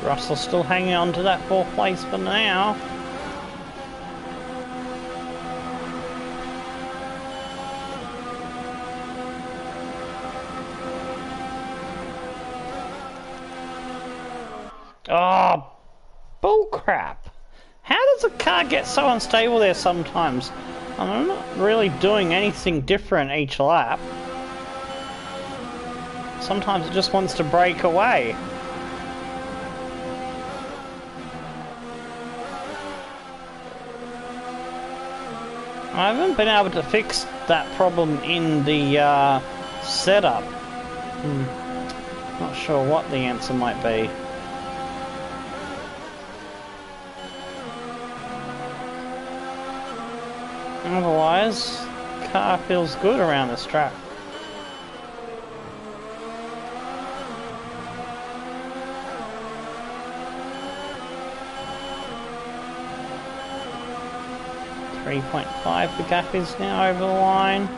Russell still hanging on to that fourth place for now. Oh, bullcrap. How does a car get so unstable there sometimes? I'm not really doing anything different each lap. Sometimes it just wants to break away. I haven't been able to fix that problem in the setup. Not sure what the answer might be. Otherwise, car feels good around this track. 3.5 the gap is now over the line.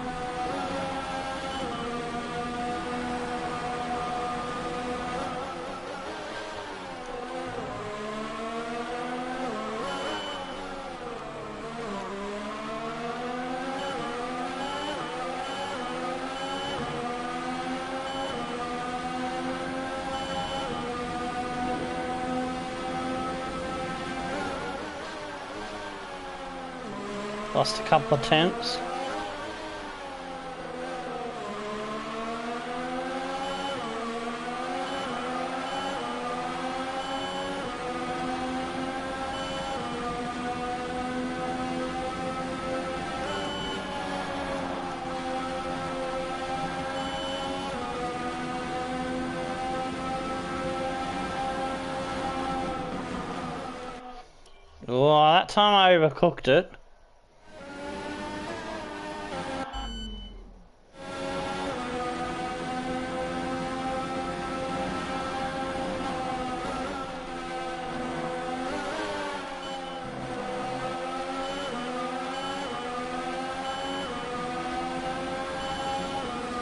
Lost a couple of tenths. Oh, that time I overcooked it.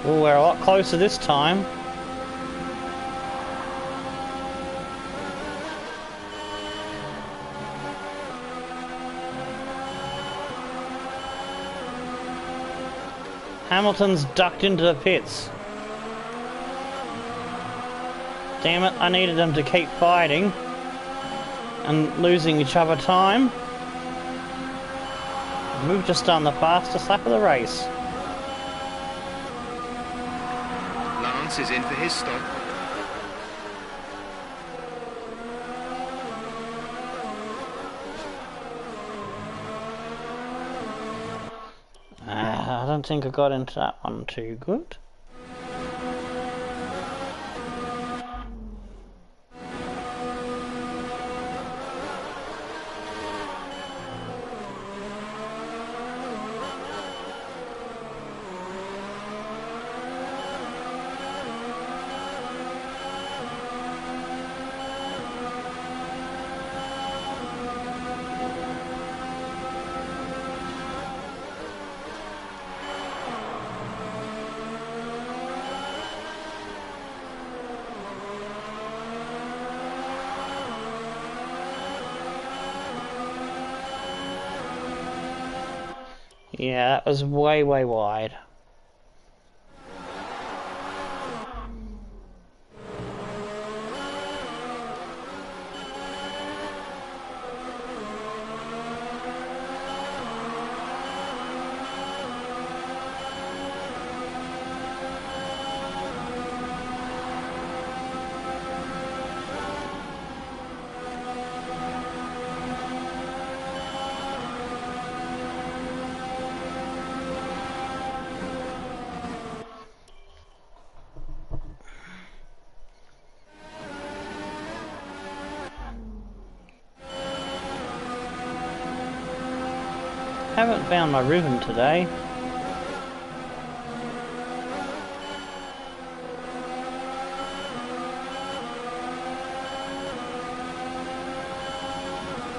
Oh, we're a lot closer this time. Hamilton's ducked into the pits. Damn it, I needed them to keep fighting and losing each other time. We've just done the fastest lap of the race. Lance is in for his stop. I don't think I got into that one too good. Yeah, that was way wide. Haven't found my rhythm today.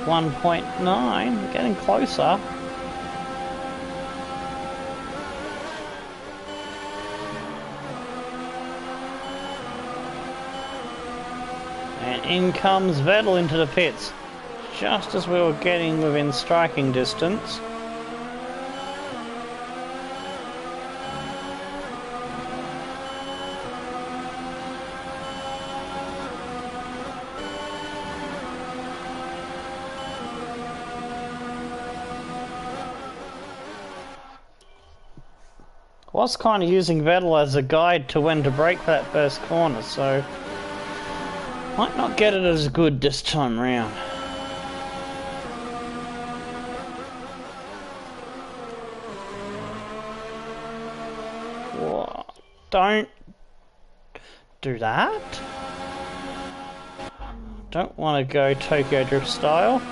.9, getting closer. And in comes Vettel into the pits, just as we were getting within striking distance. Was kind of using Vettel as a guide to when to brake for that first corner, so might not get it as good this time round. Whoa. Don't do that. Don't want to go Tokyo Drift style.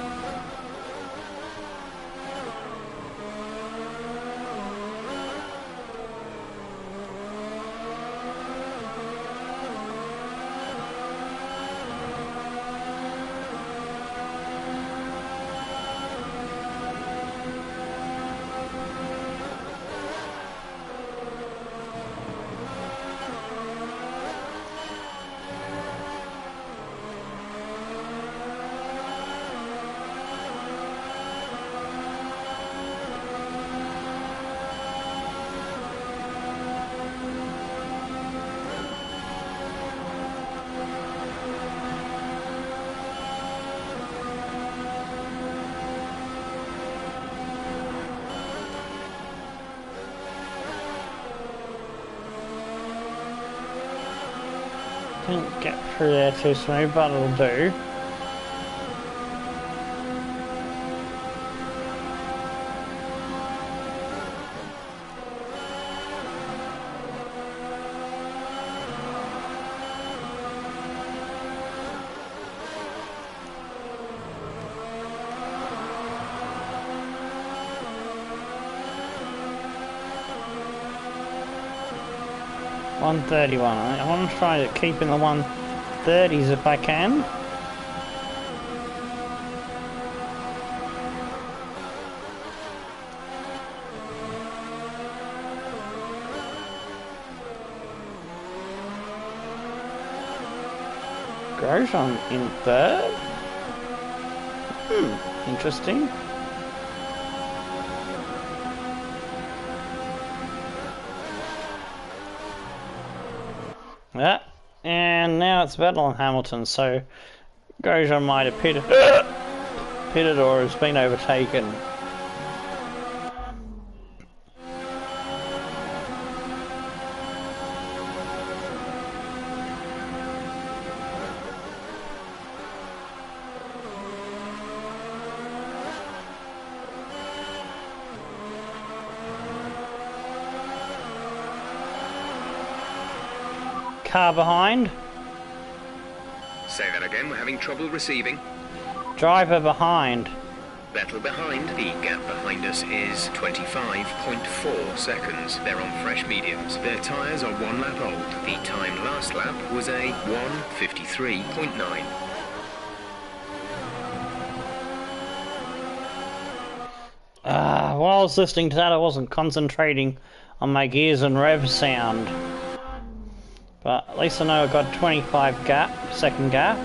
Didn't get through there too smooth, but it'll do. $131. I want to try to keep in the 130s if I can. Grosjean in third. Interesting. Yeah, and now it's Vettel and Hamilton, so Grosjean might have pitted or has been overtaken. Car behind. Say that again, we're having trouble receiving. Driver behind. Vettel behind. The gap behind us is 25.4 seconds. They're on fresh mediums. Their tyres are 1 lap old. The time last lap was a 1:53.9. While I was listening to that, I wasn't concentrating on my gears and rev sound. But at least I know I got 25 second gap.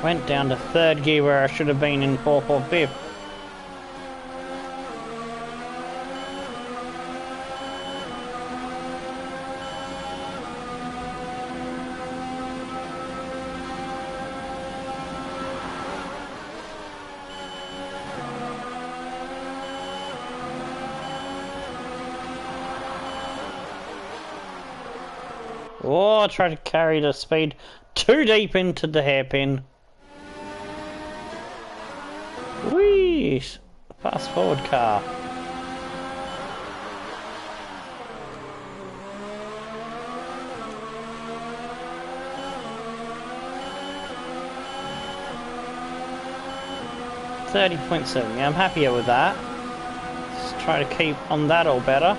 Went down to third gear where I should have been in fourth or fifth. Oh, I tried to carry the speed too deep into the hairpin. Whee! Fast forward car. $30.7. Yeah, I'm happier with that. Let's try to keep on that all better.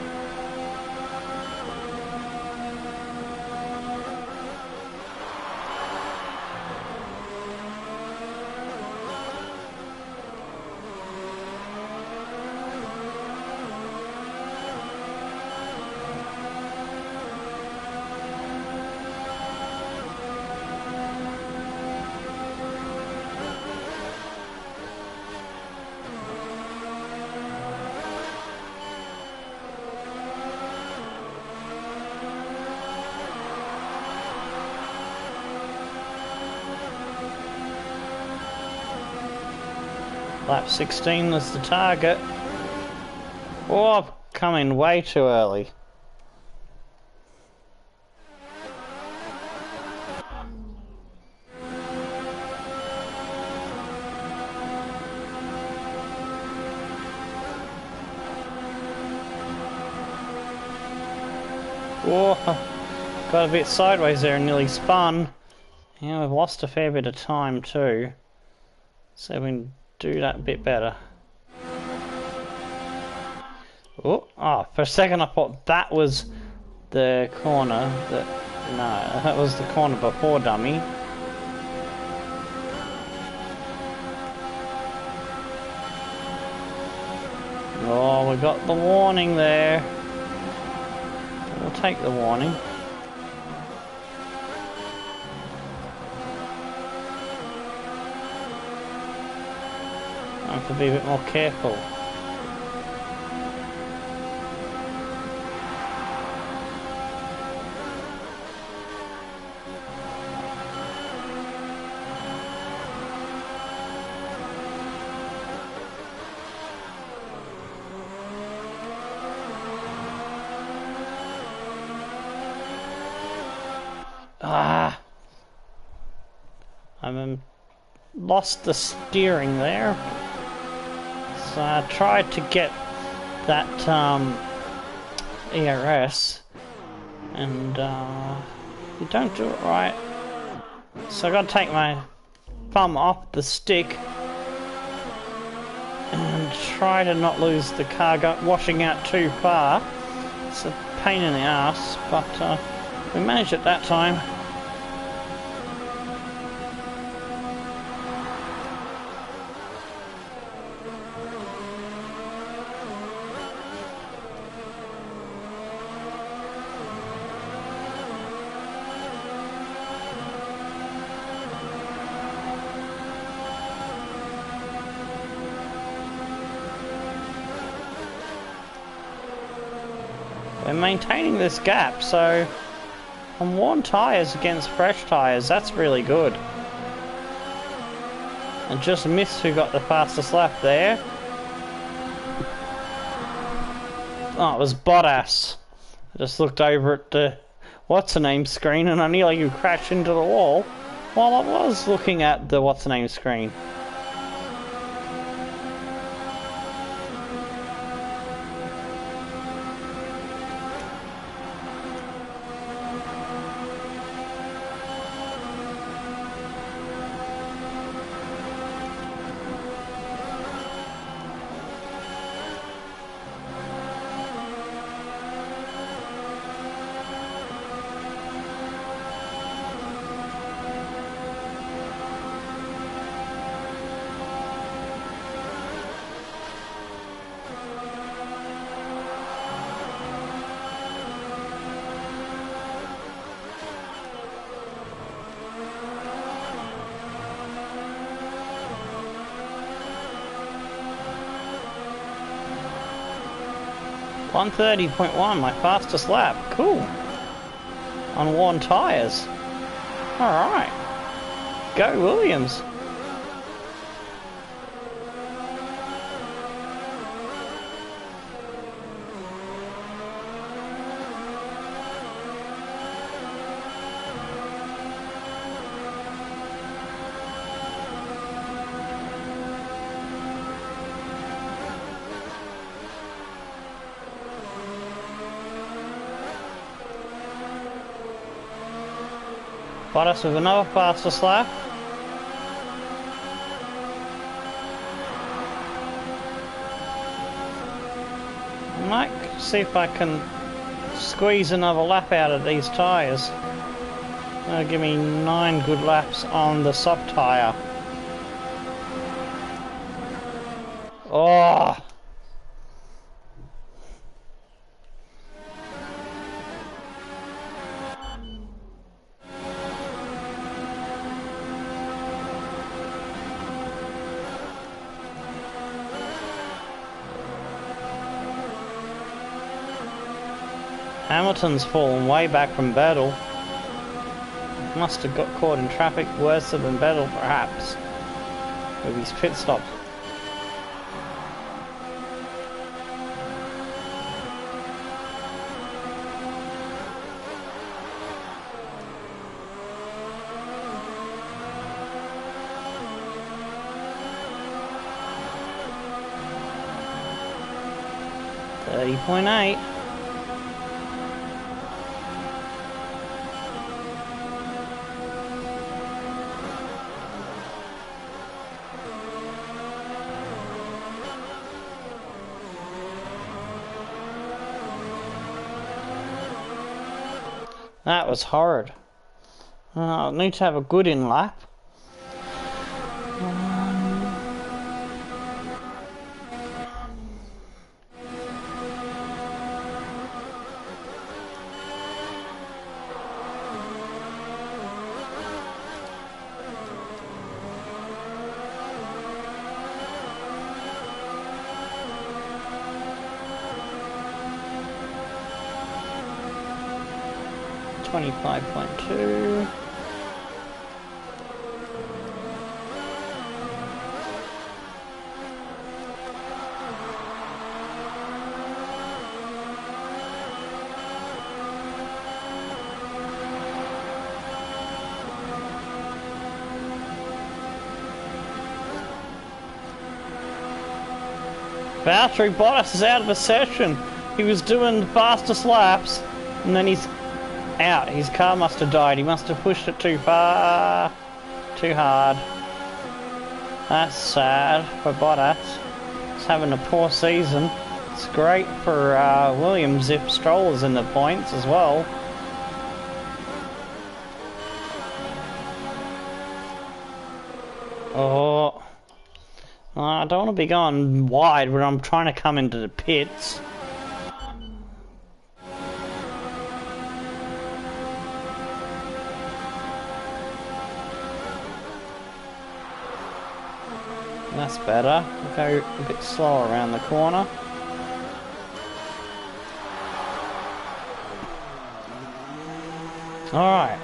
Lap 16 was the target. Oh, I've come in way too early. Oh, got a bit sideways there and nearly spun. Yeah, we've lost a fair bit of time too. So we can do that a bit better. Oh, for a second I thought that was the corner. No, that was the corner before dummy. Oh, we got the warning there. We'll take the warning. I have to be a bit more careful. Ah, lost the steering there. So I tried to get that ERS, and you don't do it right. So I got to take my thumb off the stick and try to not lose the car washing out too far. It's a pain in the ass, but we managed it that time. We're maintaining this gap, so on worn tyres against fresh tyres, that's really good. And just missed who got the fastest lap there. Oh, it was Bottas. I just looked over at the what's-her-name screen and I nearly crashed into the wall while I was looking at the what's-her-name screen. .130.1, my fastest lap. Cool. On worn tyres. Alright. Go Williams. Bottas with another fastest lap. I might see if I can squeeze another lap out of these tyres. That'll give me 9 good laps on the soft tyre. Oh! Hamilton's fallen way back from Vettel. Must have got caught in traffic worse than Vettel, perhaps, with his pit stops. .8. That was horrid. I need to have a good in lap. 25.2. Valtteri Bottas is out of a session. He was doing the fastest laps, and then he's out. His car must have died. He must have pushed it too far, too hard. That's sad for Bottas. He's having a poor season. It's great for Williams if Stroll is in the points as well. Oh, I don't want to be going wide when I'm trying to come into the pits. That's better. We'll go a bit slower around the corner. Alright.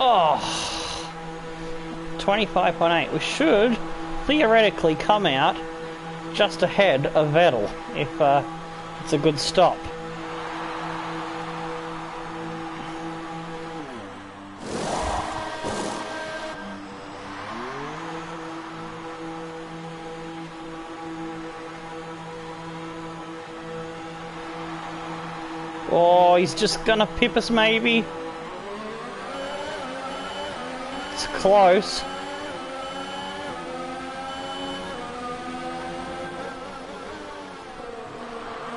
Oh, 25.8. We should theoretically come out just ahead of Vettel if it's a good stop. Oh, he's just gonna pip us maybe. It's close.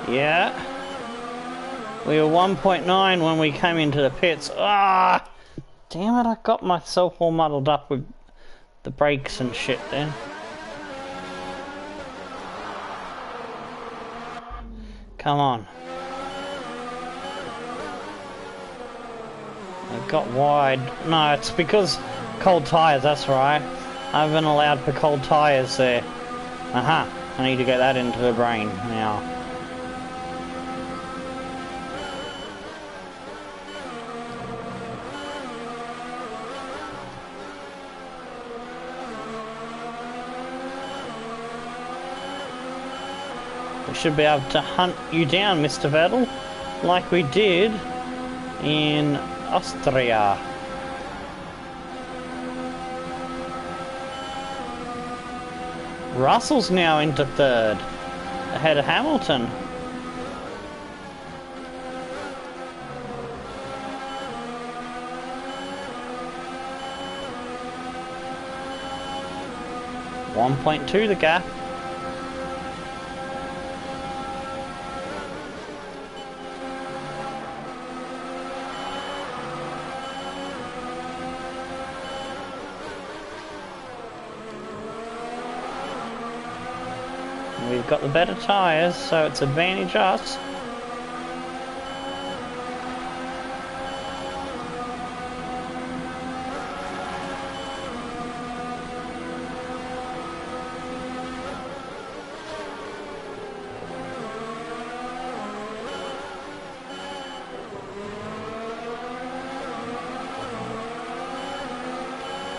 Yeah. We were 1.9 when we came into the pits. Ah! Damn it, I got myself all muddled up with the brakes and shit then. Come on. I got wide. No, it's because cold tyres, that's right. I've been allowed for cold tyres there. Aha, I need to get that into the brain now. We should be able to hunt you down, Mr. Vettel, like we did in Austria. Russell's now into third, ahead of Hamilton. .2 the gap. We've got the better tyres, so it's advantage us.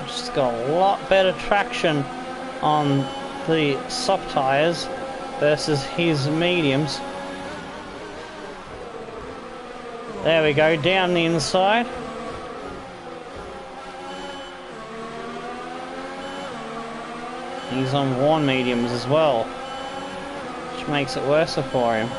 Just got a lot better traction on the soft tyres versus his mediums. There we go, down the inside. He's on worn mediums as well, which makes it worse for him.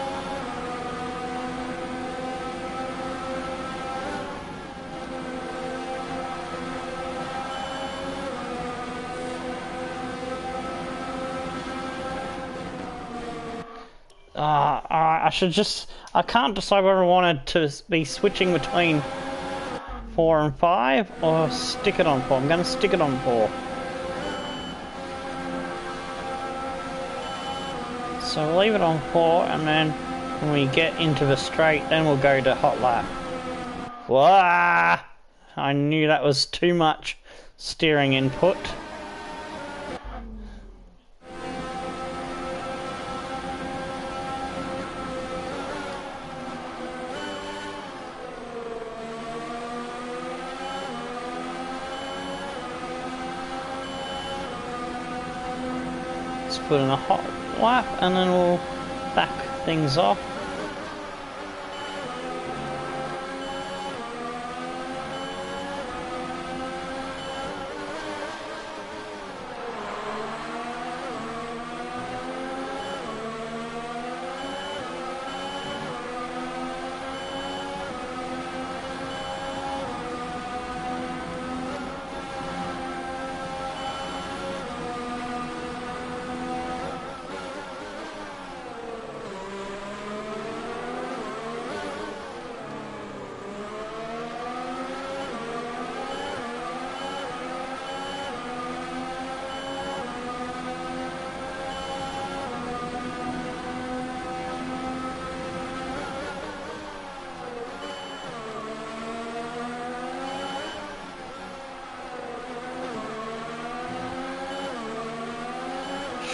I can't decide whether I wanted to be switching between 4 and 5 or stick it on 4. I'm going to stick it on 4. So we'll leave it on 4, and then when we get into the straight, then we'll go to hot lap. Wah! I knew that was too much steering input. Put in a hot lap and then we'll back things off.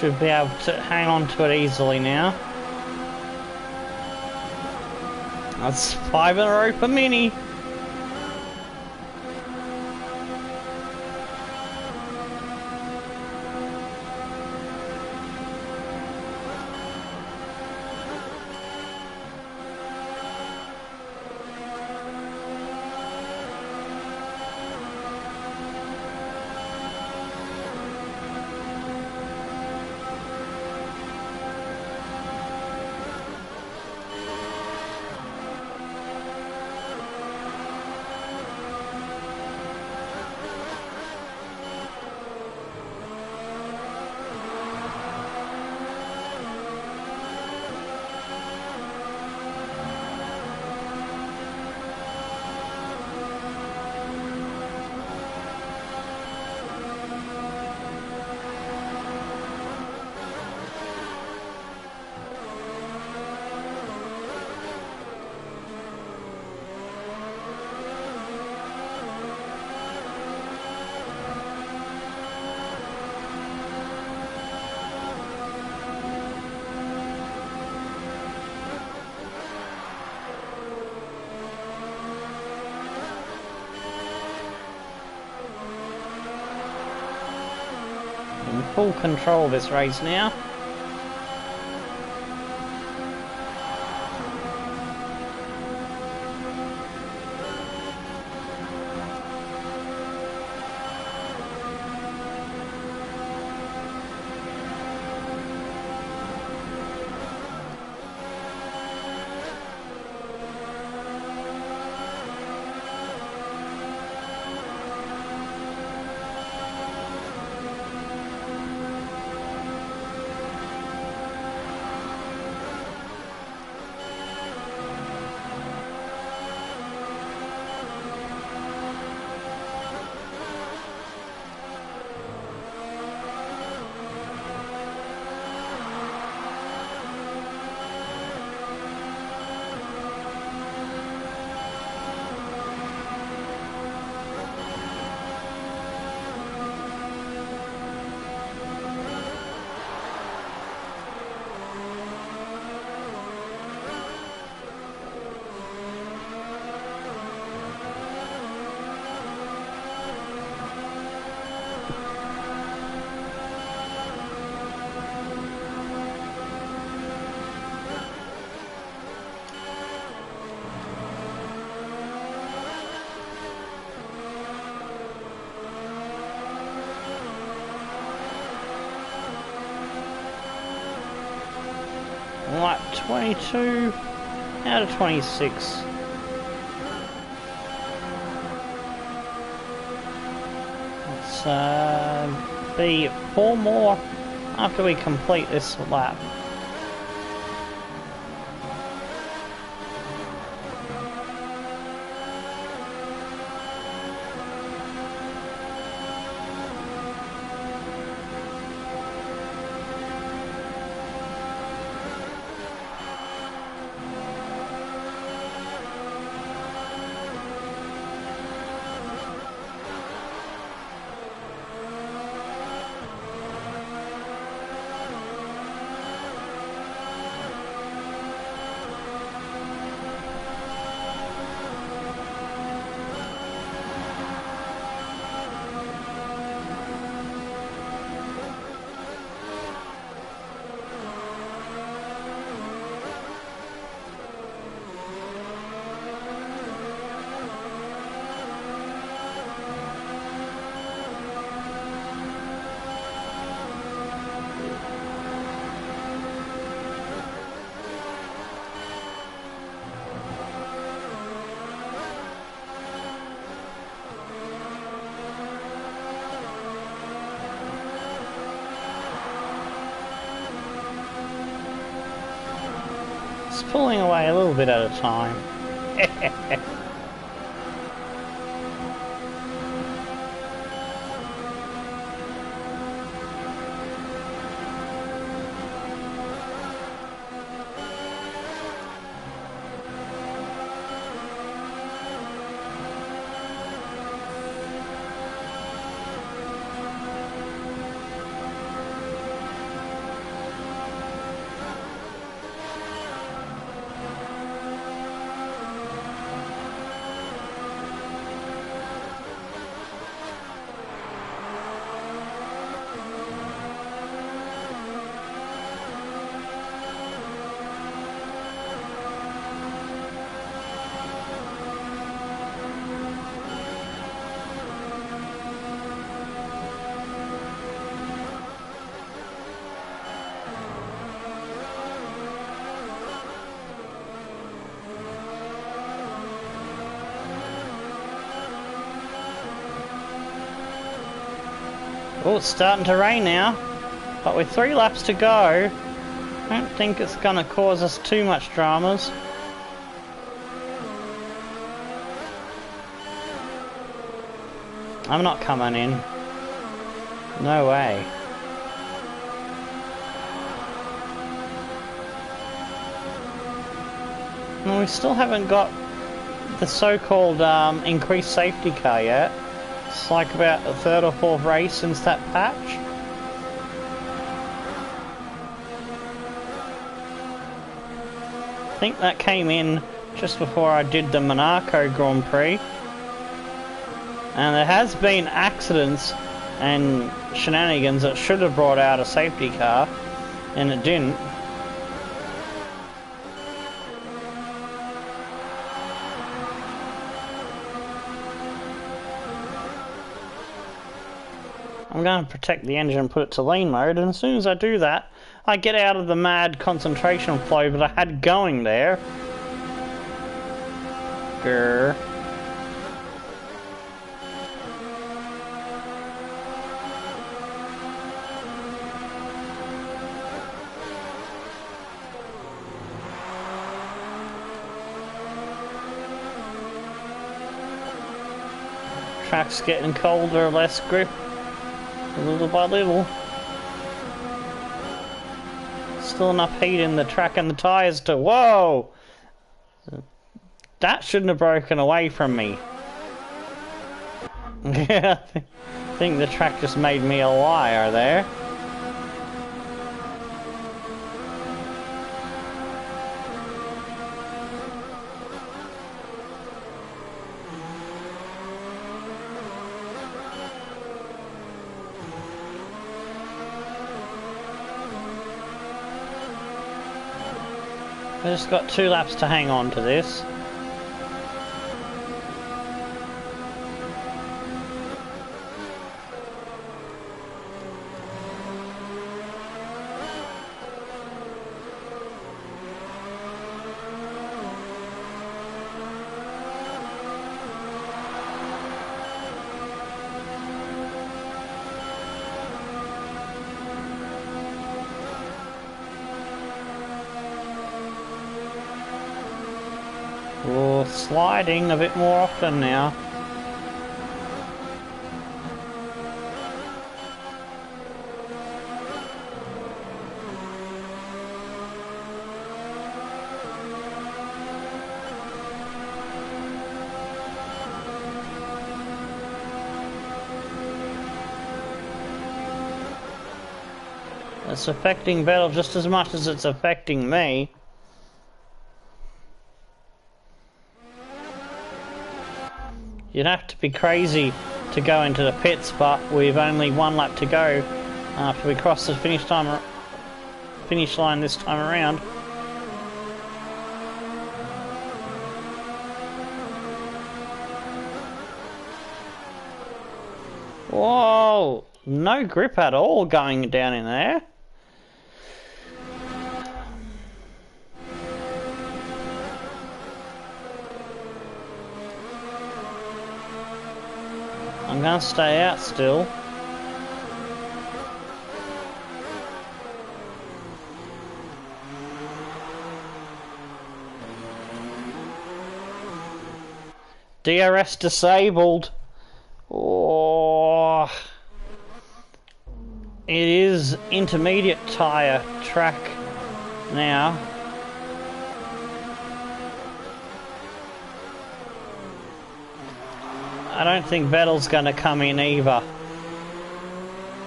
should be able to hang on to it easily now. That's 5 in a row for Minnie. In full control of this race now. Lap 22 out of 26. Let's be 4 more after we complete this lap. It's pulling away a little bit at a time. Oh, it's starting to rain now. But with 3 laps to go, I don't think it's going to cause us too much dramas. I'm not coming in. No way. And we still haven't got the so-called increased safety car yet. It's like about the 3rd or 4th race since that patch. I think that came in just before I did the Monaco Grand Prix. And there has been accidents and shenanigans that should have brought out a safety car, and it didn't. I'm going to protect the engine and put it to lean mode, and as soon as I do that, I get out of the mad concentration flow that I had going there. Grr. Track's getting colder, less grip, little by little. Still enough heat in the track and the tyres to... Whoa! That shouldn't have broken away from me. I think the track just made me a liar there. I've just got 2 laps to hang on to this. Oh, sliding a bit more often now. It's affecting Vettel just as much as it's affecting me. You'd have to be crazy to go into the pits, but we've only 1 lap to go after we cross the finish line this time around. Whoa! No grip at all going down in there. I'm gonna stay out still. DRS disabled. Oh. It is intermediate tyre track now. I don't think Vettel's going to come in either.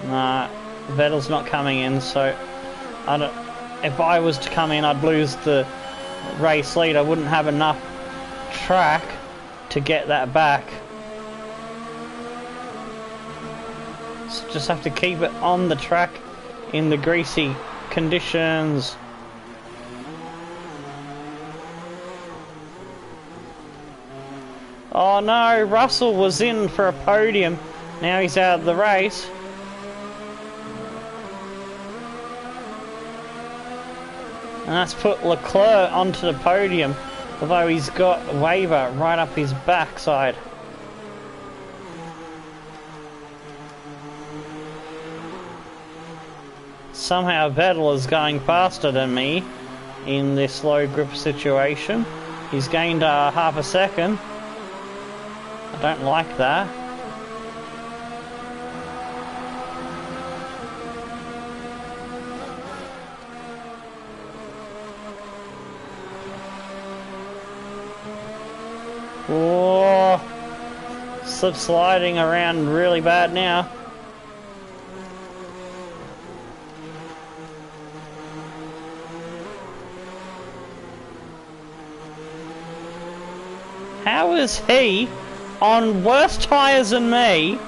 Nah, Vettel's not coming in, so if I was to come in, I'd lose the race lead. I wouldn't have enough track to get that back. So just have to keep it on the track in the greasy conditions. Oh no, Russell was in for a podium. Now he's out of the race. And that's put Leclerc onto the podium, although he's got a waiver right up his backside. somehow Vettel is going faster than me in this low grip situation. He's gained half a second. I don't like that. Whoa. Slip sliding around really bad now. How is he, on worse tyres than me,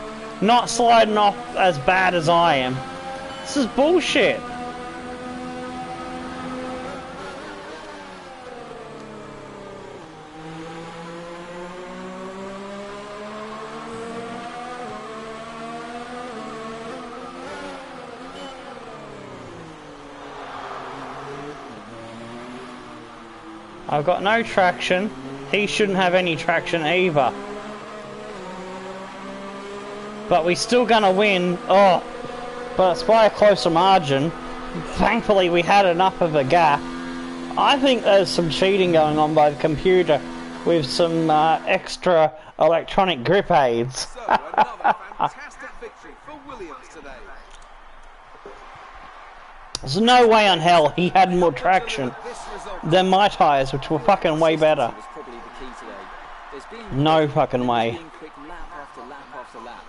not sliding off as bad as I am? This is bullshit. I've got no traction. He shouldn't have any traction either. But we're still gonna win. Oh, but it's by a closer margin. Thankfully we had enough of a gap. I think there's some cheating going on by the computer with some extra electronic grip aids. So, another fantastic victory for Williams today. There's no way on hell he had more traction than my tyres, which were fucking way better. No fucking way. Quick lap after lap after lap.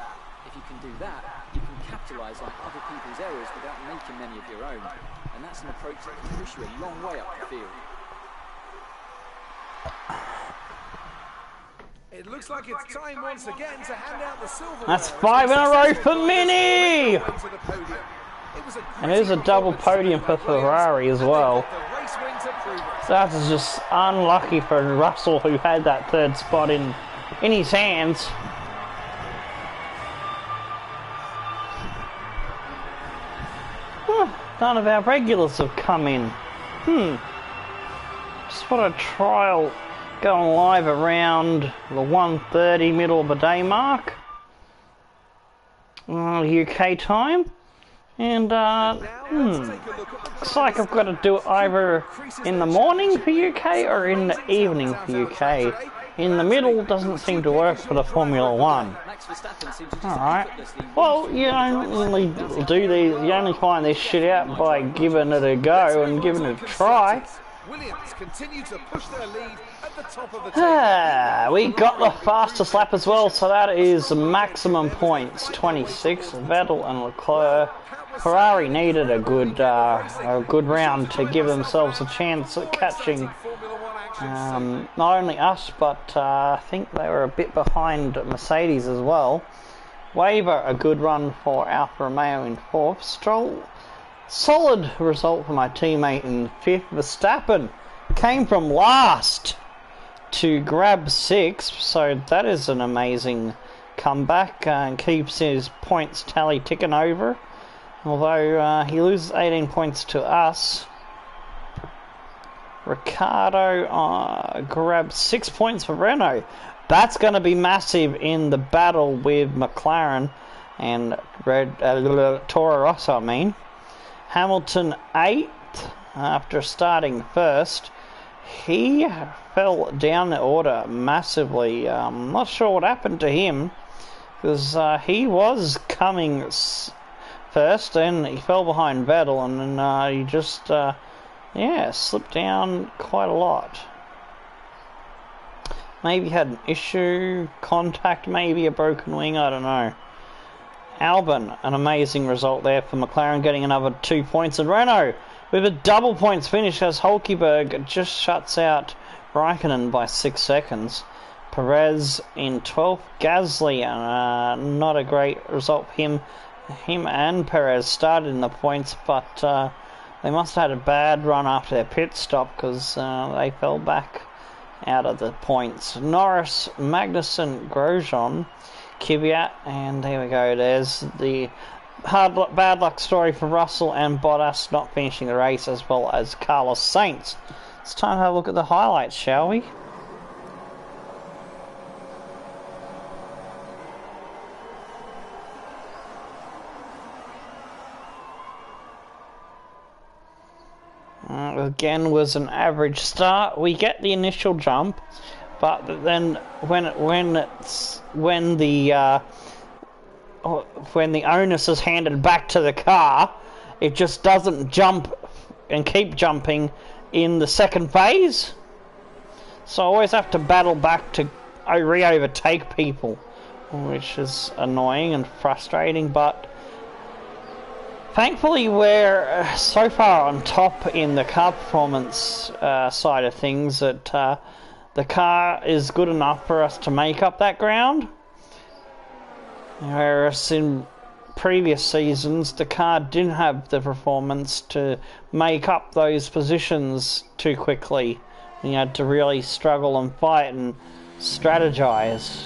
If you can do that, you can capitalise on other people's errors without making many of your own. And that's an approach that can push you a long way up the field. It looks like it's time once again to hand out the silverware. That's 5 in a row for Minnie! And there's a double podium for Ferrari as well. That is just unlucky for Russell, who had that third spot in his hands. None of our regulars have come in. Just want a trial going live around the 1:30 middle of the day mark. UK time. And, looks like I've got to do it either in the morning for UK or in the evening for UK. In the middle doesn't seem to work for the Formula 1. Alright. Well, you only do these, you only find this shit out by giving it a go and giving it a try. Williams continue to push their lead at the top of the We got the fastest lap as well, so that is maximum points, 26. Vettel and Leclerc. Ferrari needed a good round to give themselves a chance at catching not only us, but I think they were a bit behind Mercedes as well. Weber, a good run for Alfa Romeo in 4th. Stroll, solid result for my teammate in 5th. Verstappen came from last to grab 6th, so that is an amazing comeback and keeps his points tally ticking over. Although he loses 18 points to us. Ricciardo grabs 6 points for Renault. That's going to be massive in the battle with McLaren and Toro Rosso, I mean. Hamilton 8th after starting first. He fell down the order massively. I'm not sure what happened to him, because he was coming first and he fell behind Vettel, and then he just slipped down quite a lot. Maybe had an issue, contact, maybe a broken wing, I don't know. Albon, an amazing result there for McLaren, getting another 2 points. And Renault with a double points finish as Hulkenberg just shuts out Raikkonen by 6 seconds. Perez in 12th. Gasly, not a great result for him. Him and Perez started in the points, but they must have had a bad run after their pit stop, because they fell back out of the points. Norris, Magnussen, Grosjean, Kvyat, and there we go. There's the bad luck story for Russell and Bottas not finishing the race, as well as Carlos Sainz. It's time to have a look at the highlights, shall we? Again, was an average start. We get the initial jump, but then when the onus is handed back to the car, it just doesn't jump and keep jumping in the second phase. So I always have to battle back to re-overtake people, which is annoying and frustrating, but thankfully we're so far on top in the car performance side of things that the car is good enough for us to make up that ground. Whereas in previous seasons the car didn't have the performance to make up those positions too quickly. You had to really struggle and fight and strategize.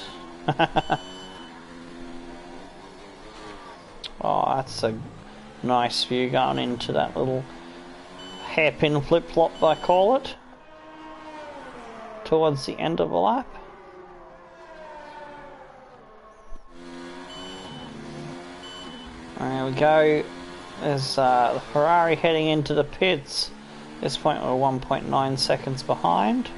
Oh, that's a nice view going into that little hairpin flip-flop, I call it, towards the end of the lap. There we go. There's the Ferrari heading into the pits. At this point we're 1.9 seconds behind.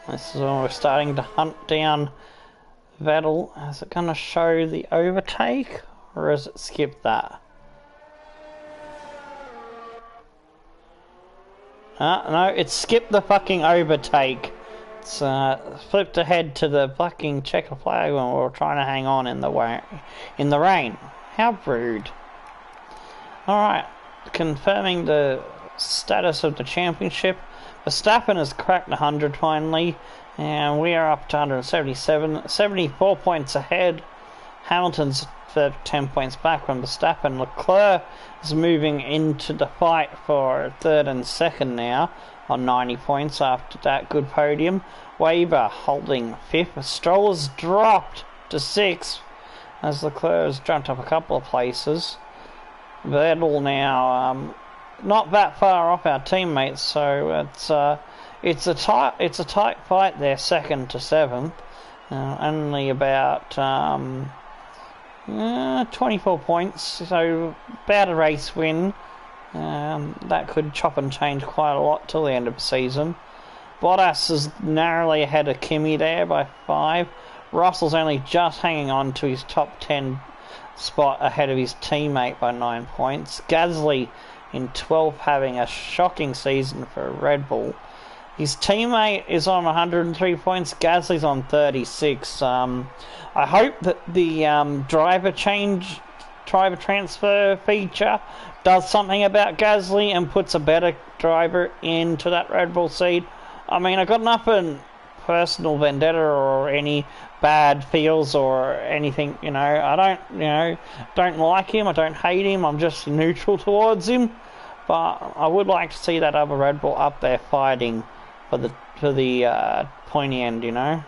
This is when we're starting to hunt down Vettel. Is it going to show the overtake, or has it skipped that? No, it skipped the fucking overtake. It's flipped ahead to the fucking checker flag when we were trying to hang on in the rain. How rude. Alright, confirming the status of the championship. Verstappen has cracked 100 finally, and we are up to 177, 74 points ahead. Hamilton's 10 points back from Verstappen. Leclerc is moving into the fight for third and second now on 90 points after that good podium. Weber holding fifth. Stroll has dropped to 6th as Leclerc has jumped up a couple of places. Vettel now not that far off our teammates, so it's a tight fight there, 2nd to 7th. Only about 24 points, so about a race win. That could chop and change quite a lot till the end of the season. Bottas is narrowly ahead of Kimi there by 5. Russell's only just hanging on to his top 10 spot ahead of his teammate by 9 points. Gasly in 12th, having a shocking season for Red Bull. His teammate is on 103 points. Gasly's on 36. I hope that the driver transfer feature does something about Gasly and puts a better driver into that Red Bull seat. I mean, I got nothing personal vendetta or any bad feels or anything, I don't like him, I don't hate him, I'm just neutral towards him, but I would like to see that other Red Bull up there fighting for the pointy end,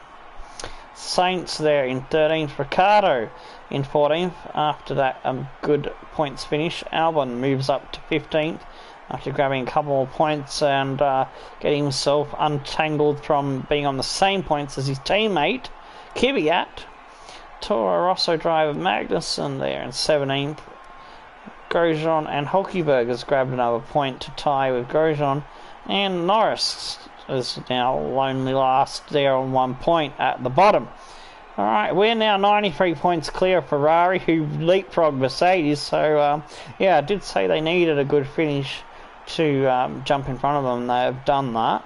Saints there in 13th, Ricciardo in 14th. After that good points finish, Albon moves up to 15th after grabbing a couple of points and getting himself untangled from being on the same points as his teammate Kvyat. Toro Rosso driver Magnussen there in 17th. Grosjean and Hulkenberg has grabbed another point to tie with Grosjean, and Norris is now lonely last there on 1 point at the bottom. Alright, we're now 93 points clear of Ferrari, who leapfrogged Mercedes, so yeah, I did say they needed a good finish to jump in front of them. They have done that.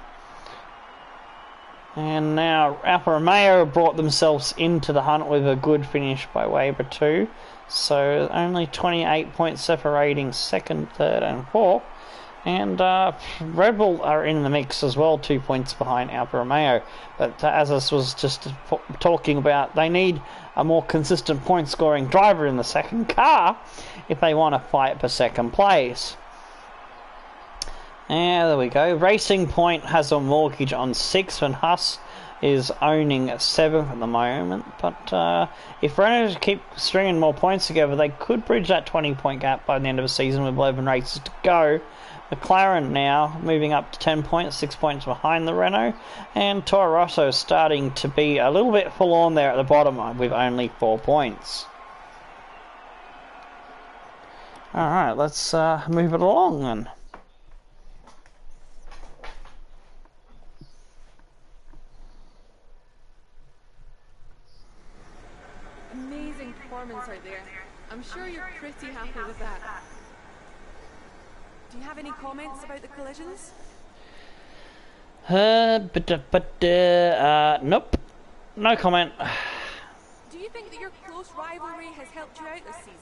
And now Alfa Romeo brought themselves into the hunt with a good finish by Weber too. So only 28 points separating 2nd, 3rd and 4th. And Red Bull are in the mix as well, 2 points behind Alfa Romeo. But as I was just talking about, they need a more consistent point scoring driver in the second car if they want to fight for second place. And there we go. Racing Point has a mortgage on 6th, and Haas is owning 7th at the moment, but if Renault keep stringing more points together, they could bridge that 20-point gap by the end of the season with 11 races to go. McLaren now moving up to 10 points, 6 points behind the Renault, and Toro Rosso starting to be a little bit forlorn there at the bottom with only 4 points. Alright, let's move it along then. Amazing performance out there. I'm sure you're pretty happy with that. Do you have any comments about the collisions? Nope. No comment. Do you think that your close rivalry has helped you out this season?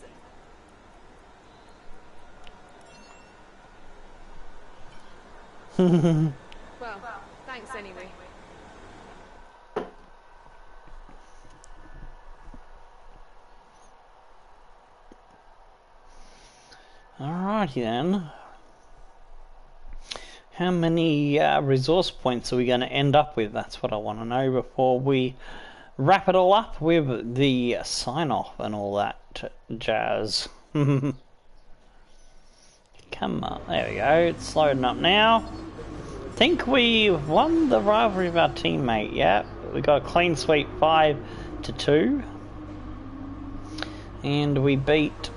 Well, thanks anyway. Alrighty then. How many resource points are we going to end up with? That's what I want to know before we wrap it all up with the sign-off and all that jazz. Come on, there we go, it's loading up now. I think we won the rivalry of our teammate, yeah. We got a clean sweep 5-2. And we beat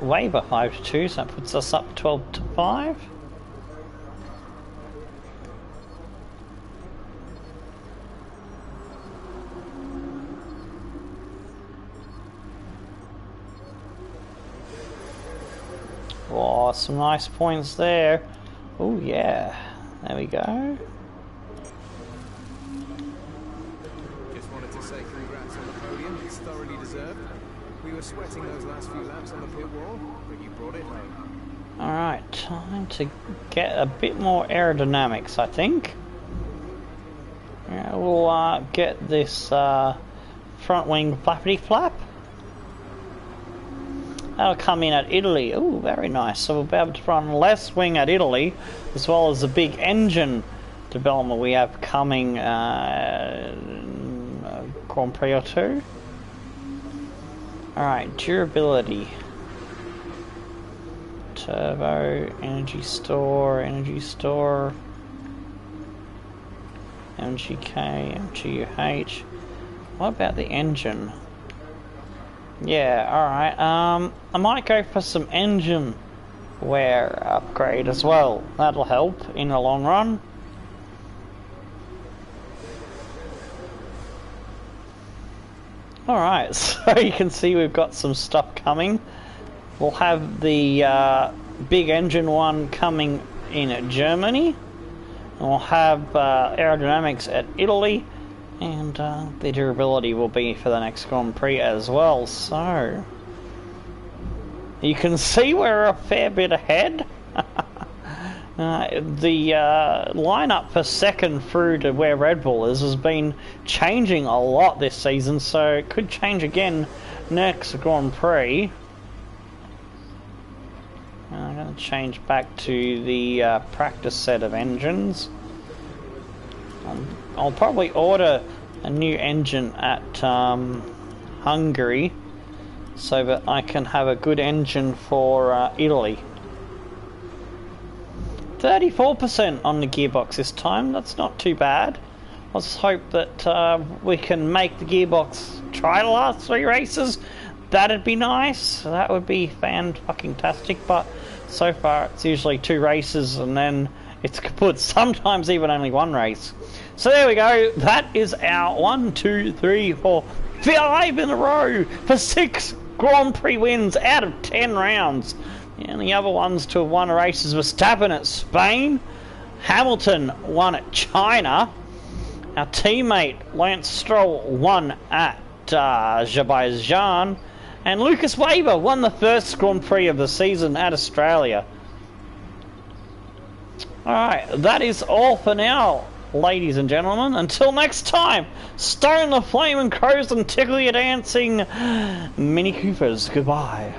Weber 5-2, so that puts us up 12-5. Oh, some nice points there. Oh yeah, there we go. Just wanted to say congrats on the podium. It's thoroughly deserved. We were sweating those last few laps on the pit wall, but you brought it home. Alright, time to get a bit more aerodynamics, I think. Yeah, we'll get this front wing flappity flap. That'll come in at Italy. Oh, very nice. So we'll be able to run less wing at Italy, as well as the big engine development we have coming Grand Prix or two. Alright, durability. Turbo, energy store, MGK, MGUH. What about the engine? Yeah, alright. I might go for some engine wear upgrade as well. That'll help in the long run. Alright, so you can see we've got some stuff coming. We'll have the big engine one coming in Germany. And we'll have aerodynamics at Italy. And the durability will be for the next Grand Prix as well. So you can see we're a fair bit ahead. The lineup for second through to where Red Bull is has been changing a lot this season, so it could change again next Grand Prix. I'm going to change back to the practice set of engines. I'll probably order a new engine at Hungary so that I can have a good engine for Italy. 34% on the gearbox this time, that's not too bad. Let's hope that we can make the gearbox try the last 3 races. That'd be nice, that would be fan-fucking-tastic, but so far it's usually 2 races and then it's kaput, sometimes even only 1 race. So there we go, that is our 1, 2, 3, 4, 5 in a row for 6 Grand Prix wins out of 10 rounds. And the other ones to have won races were Verstappen at Spain, Hamilton won at China, our teammate Lance Stroll won at Azerbaijan, and Lucas Weber won the first Grand Prix of the season at Australia. Alright, that is all for now, ladies and gentlemen. Until next time, stone the flame and crows and tickle your dancing Mini Coopers. Goodbye.